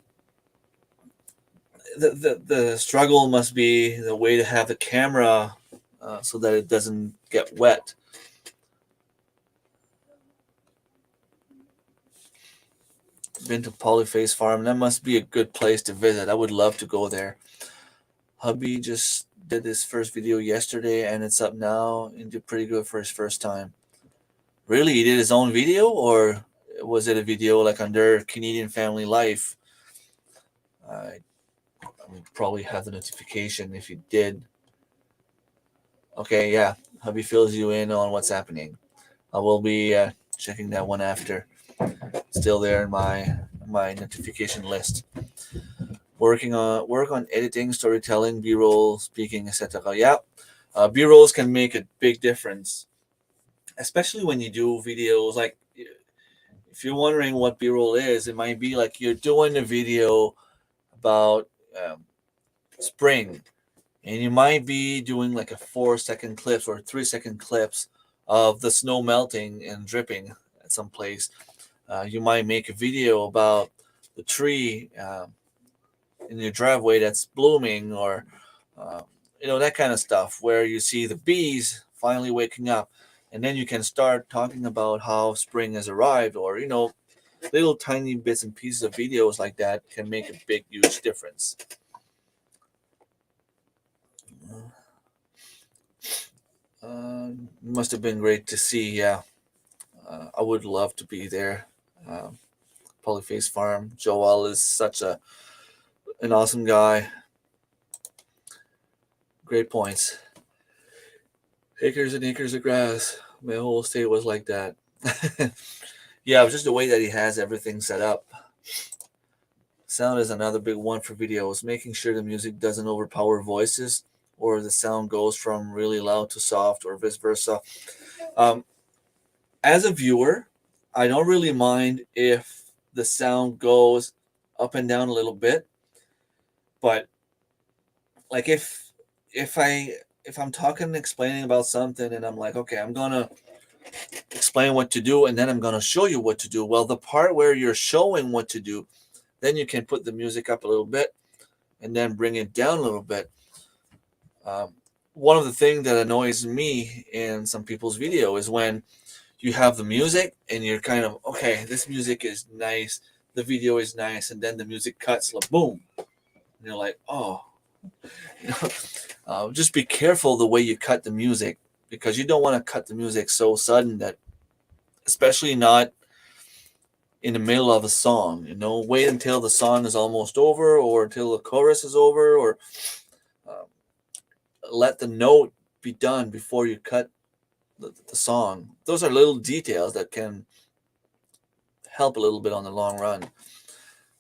Speaker 1: the struggle must be the way to have the camera so that it doesn't get wet. Been to Polyface Farm. That must be a good place to visit. I would love to go there. Hubby just did his first video yesterday and it's up now and did pretty good for his first time. Really? He did his own video, or was it a video like under Canadian Family Life? I would probably have the notification if he did. Okay, yeah. Hubby fills you in on what's happening. I will be checking that one after. Still there in my notification list. Work on editing, storytelling, B-roll, speaking, etc. Yeah, B-rolls can make a big difference, especially when you do videos. Like, if you're wondering what B-roll is, it might be like you're doing a video about spring, and you might be doing like a 4-second clips or 3-second clips of the snow melting and dripping at some place. You might make a video about the tree in your driveway that's blooming, or uh, that kind of stuff, where you see the bees finally waking up, and then you can start talking about how spring has arrived, or little tiny bits and pieces of videos like that can make a big, huge difference. Must have been great to see. Yeah, I would love to be there. Polyface Farm. Joel is such an awesome guy. Great points. Acres and acres of grass. My whole state was like that. Yeah, it was just the way that he has everything set up. Sound is another big one for videos. Making sure the music doesn't overpower voices, or the sound goes from really loud to soft, or vice versa. Um, as a viewer, I don't really mind if the sound goes up and down a little bit, but like if I'm talking and explaining about something and I'm like, okay, I'm gonna explain what to do and then I'm gonna show you what to do. Well, the part where you're showing what to do, then you can put the music up a little bit and then bring it down a little bit. One of the things that annoys me in some people's video is when you have the music and you're kind of, okay, this music is nice, the video is nice, and then the music cuts, like boom, and you're like, oh, just be careful the way you cut the music, because you don't want to cut the music so sudden that, especially not in the middle of a song. Wait until the song is almost over, or until the chorus is over, or let the note be done before you cut the song. Those are little details that can help a little bit on the long run.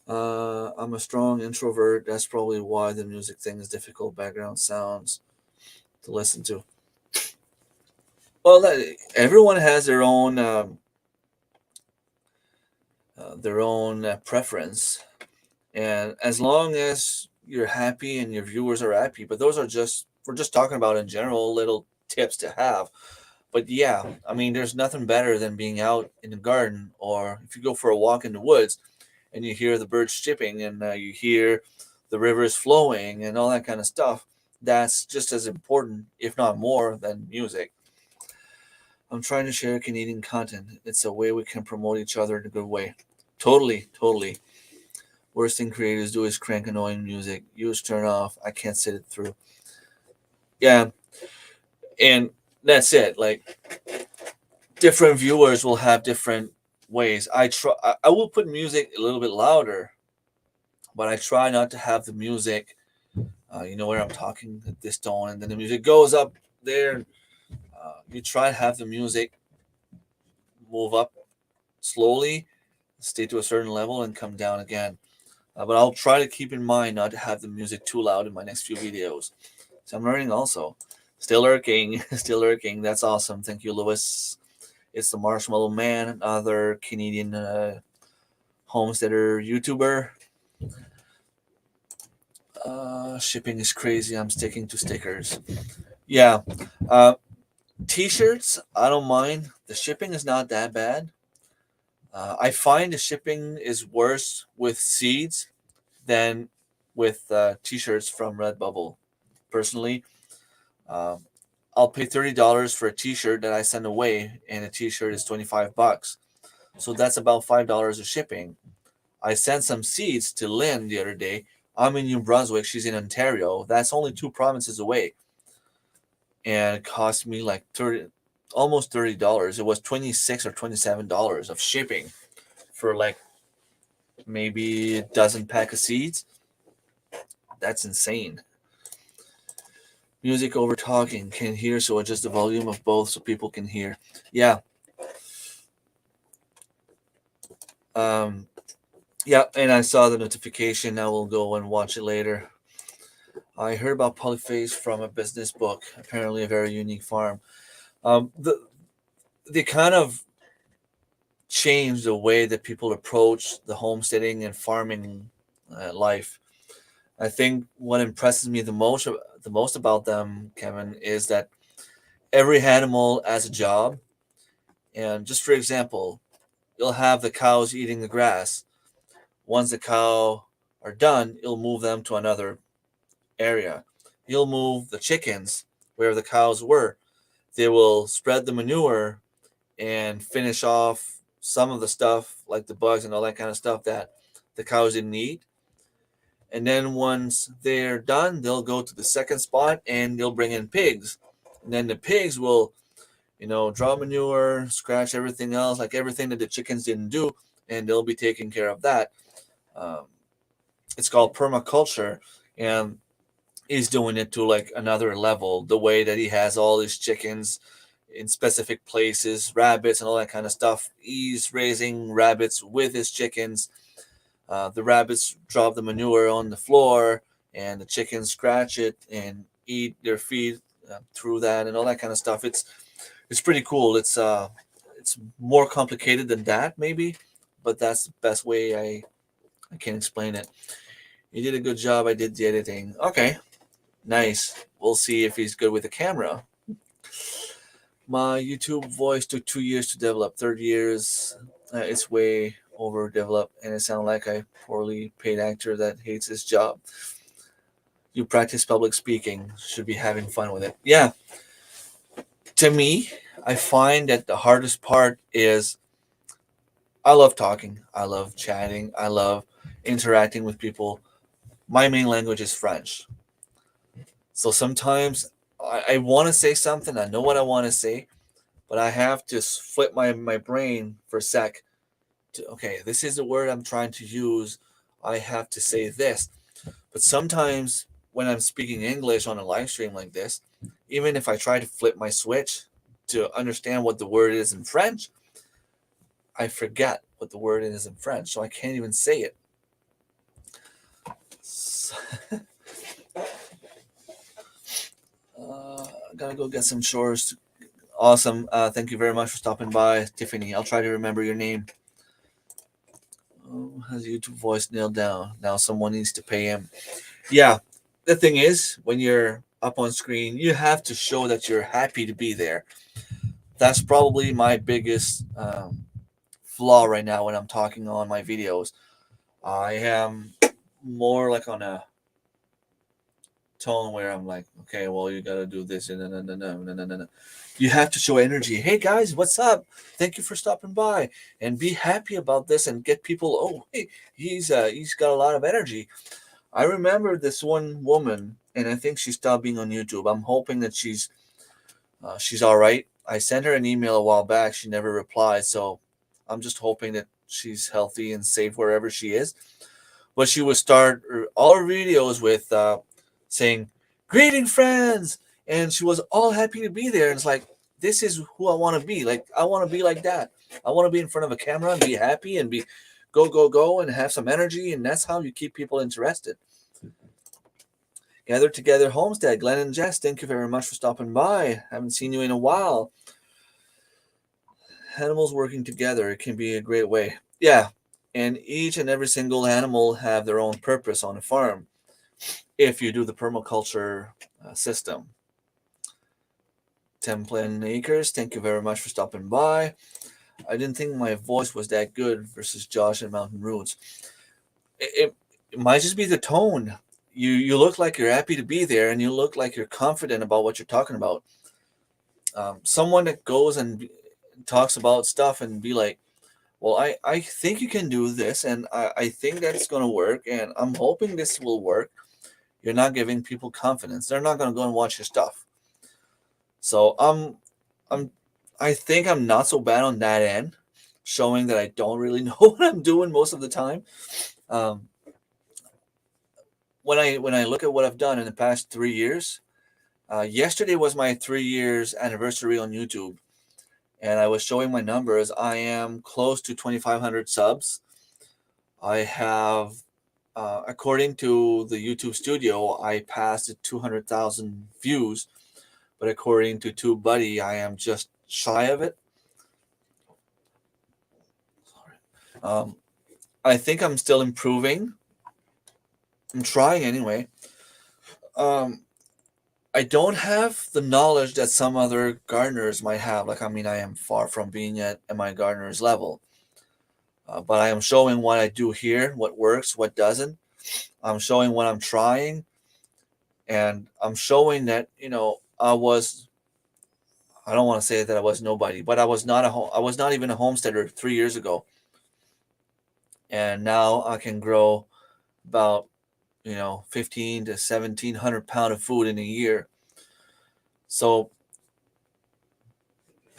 Speaker 1: I'm a strong introvert. That's probably why the music thing is difficult. Background sounds to listen to. Well, everyone has their own preference, and as long as you're happy and your viewers are happy, but we're just talking about in general little tips to have. But yeah, I mean, there's nothing better than being out in the garden, or if you go for a walk in the woods and you hear the birds chirping, and you hear the rivers flowing and all that kind of stuff. That's just as important, if not more, than music. I'm trying to share Canadian content. It's a way we can promote each other in a good way. Totally, totally. Worst thing creators do is crank annoying music. Use turn off. I can't sit it through. Yeah, and that's it. Like different viewers will have different ways. I will put music a little bit louder, but I try not to have the music. You know where I'm talking at this tone, and then the music goes up there. You try to have the music move up slowly, stay to a certain level, and come down again. But I'll try to keep in mind not to have the music too loud in my next few videos. So I'm learning also. Still lurking, still lurking. That's awesome. Thank you, Lewis. It's the Marshmallow Man, another Canadian homesteader YouTuber. Shipping is crazy. I'm sticking to stickers. Yeah. Uh, T-shirts, I don't mind. The shipping is not that bad. I find the shipping is worse with seeds than with T-shirts from Redbubble. Personally, um, I'll pay $30 for a T-shirt that I send away, and a T-shirt is $25. So that's about $5 of shipping. I sent some seeds to Lynn the other day. I'm in New Brunswick. She's in Ontario. That's only 2 provinces away, and it cost me like almost $30. It was $26 or $27 of shipping for like maybe a dozen pack of seeds. That's insane. Music over talking. Can't hear, so adjust the volume of both so people can hear. Yeah. Um, yeah, and I saw the notification. I will go and watch it later. I heard about polyphase from a business book. Apparently, a very unique farm. They kind of changed the way that people approach the homesteading and farming life. I think what impresses me the most about them, Kevin, is that every animal has a job. And just for example, you'll have the cows eating the grass. Once the cow are done, you'll move them to another area. You'll move the chickens where the cows were. They will spread the manure and finish off some of the stuff like the bugs and all that kind of stuff that the cows didn't eat. And then once they're done, they'll go to the second spot and they'll bring in pigs. And then the pigs will, draw manure, scratch everything else, like everything that the chickens didn't do, and they'll be taking care of that. Um, it's called permaculture, and he's doing it to like another level. The way that he has all his chickens in specific places, rabbits and all that kind of stuff. He's raising rabbits with his chickens. The rabbits drop the manure on the floor, and the chickens scratch it and eat their feed through that and all that kind of stuff. It's pretty cool. It's more complicated than that maybe, but that's the best way I can explain it. You did a good job. I did the editing. Okay, nice. We'll see if he's good with the camera. My YouTube voice took 2 years to develop. Third years, it's way overdeveloped, and it sounds like a poorly paid actor that hates his job. You practice public speaking. Should be having fun with it. Yeah. To me, I find that the hardest part is I love talking. I love chatting. I love interacting with people. My main language is French. So sometimes I want to say something. I know what I want to say, but I have to flip my brain for a sec to, okay, this is the word I'm trying to use. I have to say this. But sometimes when I'm speaking English on a live stream like this, even if I try to flip my switch to understand what the word is in French, I forget what the word is in French, so I can't even say it. Gotta go get some chores. Awesome. Thank you very much for stopping by, Tiffany. I'll try to remember your name. Oh, has YouTube voice nailed down? Now someone needs to pay him. Yeah. The thing is, when you're up on screen, you have to show that you're happy to be there. That's probably my biggest flaw right now when I'm talking on my videos. I am more like on a tone where I'm like, okay, well, you gotta do this and no. You have to show energy. Hey guys, what's up? Thank you for stopping by, and be happy about this and get people. Oh, hey, he's got a lot of energy. I remember this one woman, and I think she stopped being on YouTube. I'm hoping that she's all right. I sent her an email a while back. She never replied, so I'm just hoping that she's healthy and safe wherever she is. But she would start all her videos with saying, "Greeting friends," and she was all happy to be there. And it's like, this is who I want to be. Like, I want to be like that. I want to be in front of a camera and be happy and be go go go and have some energy, and that's how you keep people interested. Gather Together Homestead, Glenn and Jess, thank you very much for stopping by. Haven't seen you in a while. Animals working together, it can be a great way. Yeah, and each and every single animal have their own purpose on a farm if you do the permaculture system. 10 Plan Acres, thank you very much for stopping by. I didn't think my voice was that good versus Josh and Mountain Roots. It might just be the tone. You look like you're happy to be there, and you look like you're confident about what you're talking about. Someone that goes and talks about stuff and be like, well, I think you can do this, and I think that's going to work, and I'm hoping this will work. You're not giving people confidence. They're not going to go and watch your stuff. So I think I'm not so bad on that end, showing that I don't really know what I'm doing most of the time. When I look at what I've done in the past 3 years, yesterday was my 3 years anniversary on YouTube, and I was showing my numbers. I am close to 2,500 subs. I have, according to the YouTube Studio, I passed 200,000 views, but according to TubeBuddy, I am just shy of it. I think I'm still improving. I'm trying anyway. I don't have the knowledge that some other gardeners might have. Like, I mean, I am far from being at my gardener's level. But I am showing what I do here, what works, what doesn't. I'm showing what I'm trying. And I'm showing that, I don't want to say that I was nobody, but I was not even a homesteader 3 years ago. And now I can grow about 15 to 1,700 pound of food in a year. So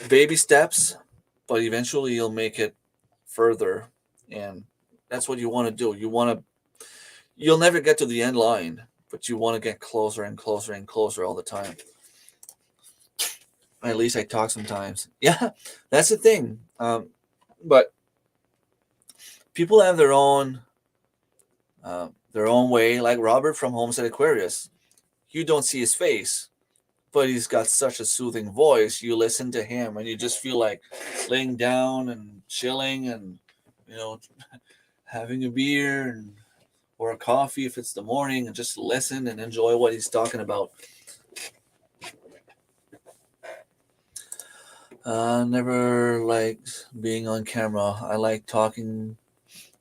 Speaker 1: baby steps, but eventually you'll make it further, and that's what you want to do. You'll never get to the end line, but you want to get closer and closer and closer all the time. At least I talk sometimes. Yeah, that's the thing. But people have their own way. Like Robert from Homestead Aquarius, you don't see his face, but he's got such a soothing voice. You listen to him, and you just feel like laying down and chilling, and having a beer or a coffee if it's the morning, and just listen and enjoy what he's talking about. Never liked being on camera. I like talking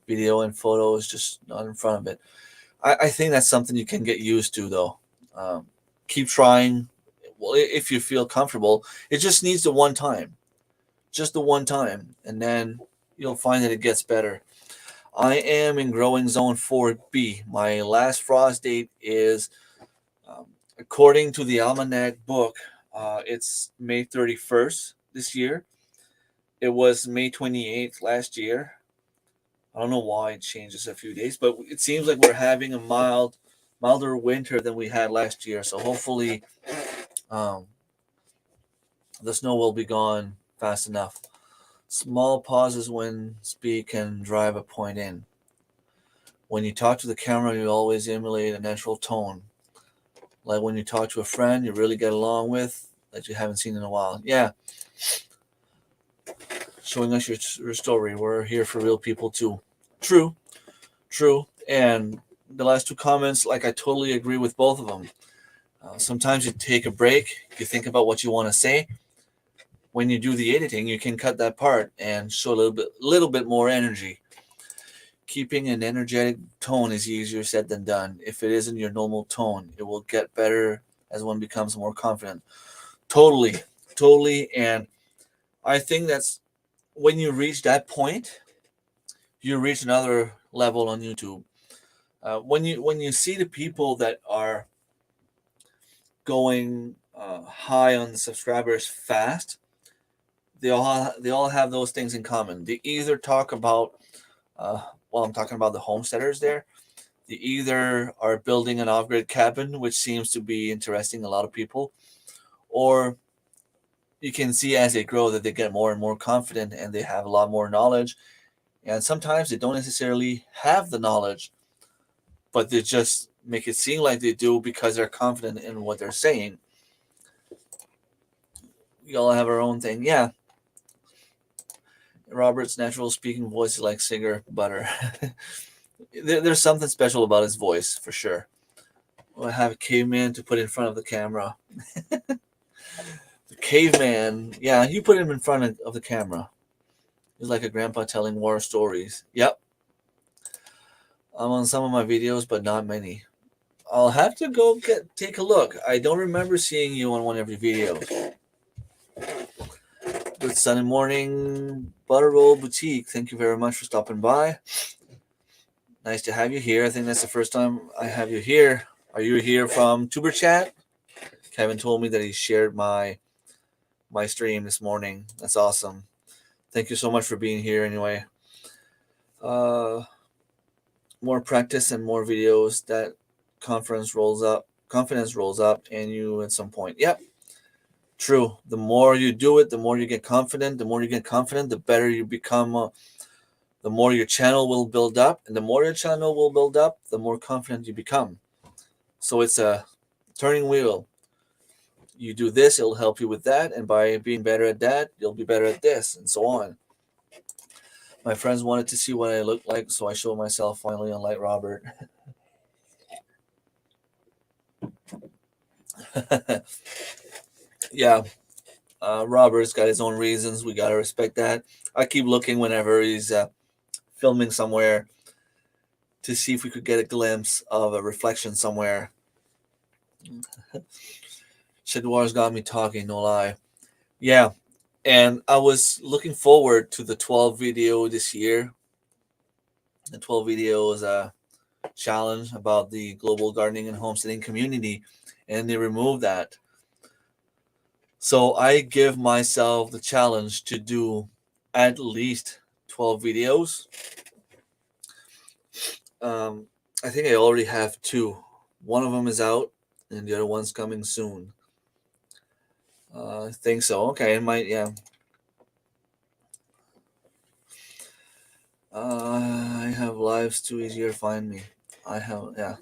Speaker 1: video and photos, just not in front of it. I think that's something you can get used to, though. Keep trying. Well, if you feel comfortable, it just needs the one time. Just the one time. And then you'll find that it gets better. I am in growing zone 4B. My last frost date is, according to the Almanac book, it's May 31st this year. It was May 28th last year. I don't know why it changes a few days, but it seems like we're having a milder winter than we had last year. So hopefully the snow will be gone fast enough. Small pauses when speak can drive a point in. When you talk to the camera, you always emulate a natural tone. Like when you talk to a friend you really get along with that you haven't seen in a while. Yeah. Showing us your story. We're here for real people too. True. And the last two comments, like, I totally agree with both of them. Sometimes you take a break, you think about what you want to say. When you do the editing, you can cut that part and show a little bit more energy. keeping an energetic tone is easier said than done. If it isn't your normal tone, it will get better as one becomes more confident. Totally, totally. And I think that's when you reach that point, you reach another level on YouTube. When you see the people that are going high on the subscribers fast, they all have those things in common. They either talk about, well, I'm talking about the homesteaders there. They either are building an off-grid cabin, which seems to be interesting a lot of people, or you can see as they grow that they get more and more confident and they have a lot more knowledge. And sometimes they don't necessarily have the knowledge, but they just make it seem like they do because they're confident in what they're saying. We all have our own thing. Yeah. Robert's natural speaking voice is like cigar butter. There's something special about his voice, for sure. We'll have a caveman to put in front of the camera. The caveman, yeah, you put him in front of the camera. He's like a grandpa telling war stories. Yep. I'm on some of my videos, but not many. I'll have to go take a look. I don't remember seeing you on one of your videos. Good Sunday morning, Butter Roll Boutique. Thank you very much for stopping by. Nice to have you here. I think that's the first time I have you here. Are you here from Tuber Chat? Kevin told me that he shared my stream this morning. That's awesome. Thank you so much for being here anyway. More practice and more videos. That confidence rolls up, and you at some point. Yep. True. The more you do it, the more you get confident. The more you get confident, the better you become. The more your channel will build up, and the more your channel will build up, the more confident you become. So it's a turning wheel. You do this, it'll help you with that, and by being better at that, you'll be better at this, and so on. My friends wanted to see what I look like, so I showed myself finally, unlike Robert. Yeah, Robert's got his own reasons. We gotta respect that. I keep looking whenever he's filming somewhere to see if we could get a glimpse of a reflection somewhere. Shedwar's got me talking, no lie. Yeah, and I was looking forward to the 12 video this year. The 12 video is a challenge about the global gardening and homesteading community, and they removed that. So I give myself the challenge to do at least 12 videos. I think I already have 2. One of them is out, and the other one's coming soon. I think so. Okay, it might, yeah. I have lives too easier to find me. I have, yeah.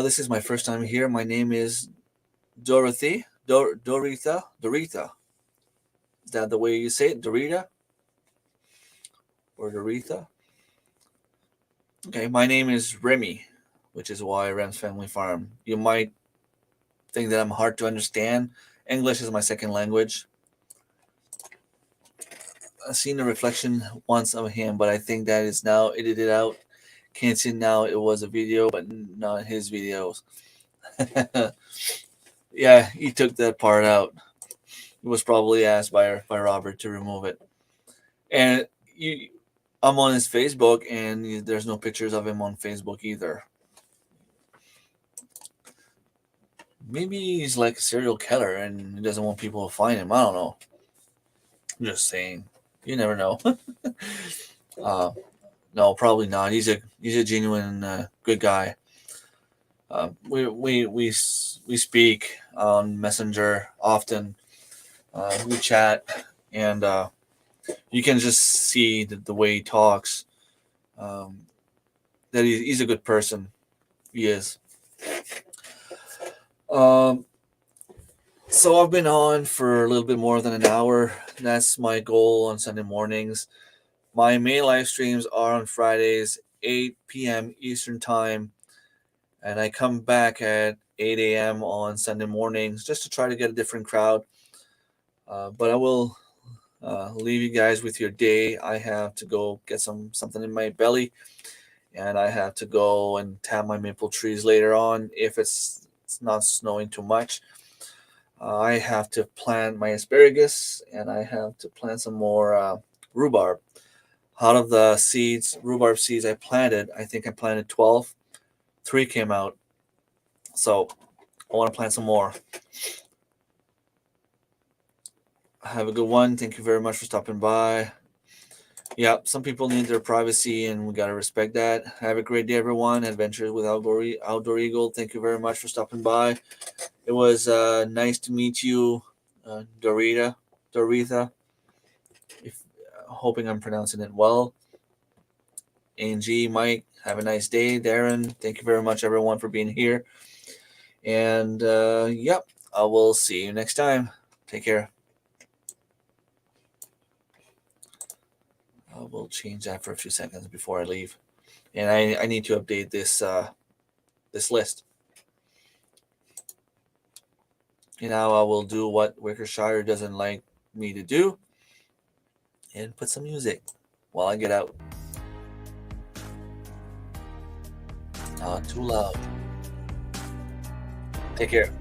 Speaker 1: This is my first time here. My name is Dorothy. Dorita. Is that the way you say it? Dorita? Or Dorita? Okay, my name is Remy, which is why Rem's Family Farm. You might think that I'm hard to understand. English is my second language. I've seen the reflection once of him, but I think that is now edited out. Can't see now it was a video, but not his videos. Yeah, he took that part out. It was probably asked by Robert to remove it. And I'm on his Facebook, and there's no pictures of him on Facebook either. Maybe he's like a serial killer and he doesn't want people to find him. I don't know. I'm just saying. You never know. No, probably not. He's a genuine good guy. We speak on Messenger often. We chat, and you can just see the way he talks. That he's a good person. He is. So I've been on for a little bit more than an hour. That's my goal on Sunday mornings. My main live streams are on Fridays, 8 p.m. Eastern Time, and I come back at 8 a.m. on Sunday mornings just to try to get a different crowd. But I will leave you guys with your day. I have to go get something in my belly, and I have to go and tap my maple trees later on if it's not snowing too much. I have to plant my asparagus, and I have to plant some more rhubarb. Out of the rhubarb seeds I planted, I think I planted 12. Three came out. So I want to plant some more. Have a good one. Thank you very much for stopping by. Yeah, some people need their privacy, and we gotta respect that. Have a great day, everyone. Adventures with Outdoor Eagle. Thank you very much for stopping by. It was nice to meet you, Doritha. If hoping I'm pronouncing it well. Angie, Mike, have a nice day. Darren, thank you very much, everyone, for being here. And yep, I will see you next time. Take care. I will change that for a few seconds before I leave. And I need to update this list. And now I will do what Wickershire doesn't like me to do and put some music while I get out. Not too loud. Take care.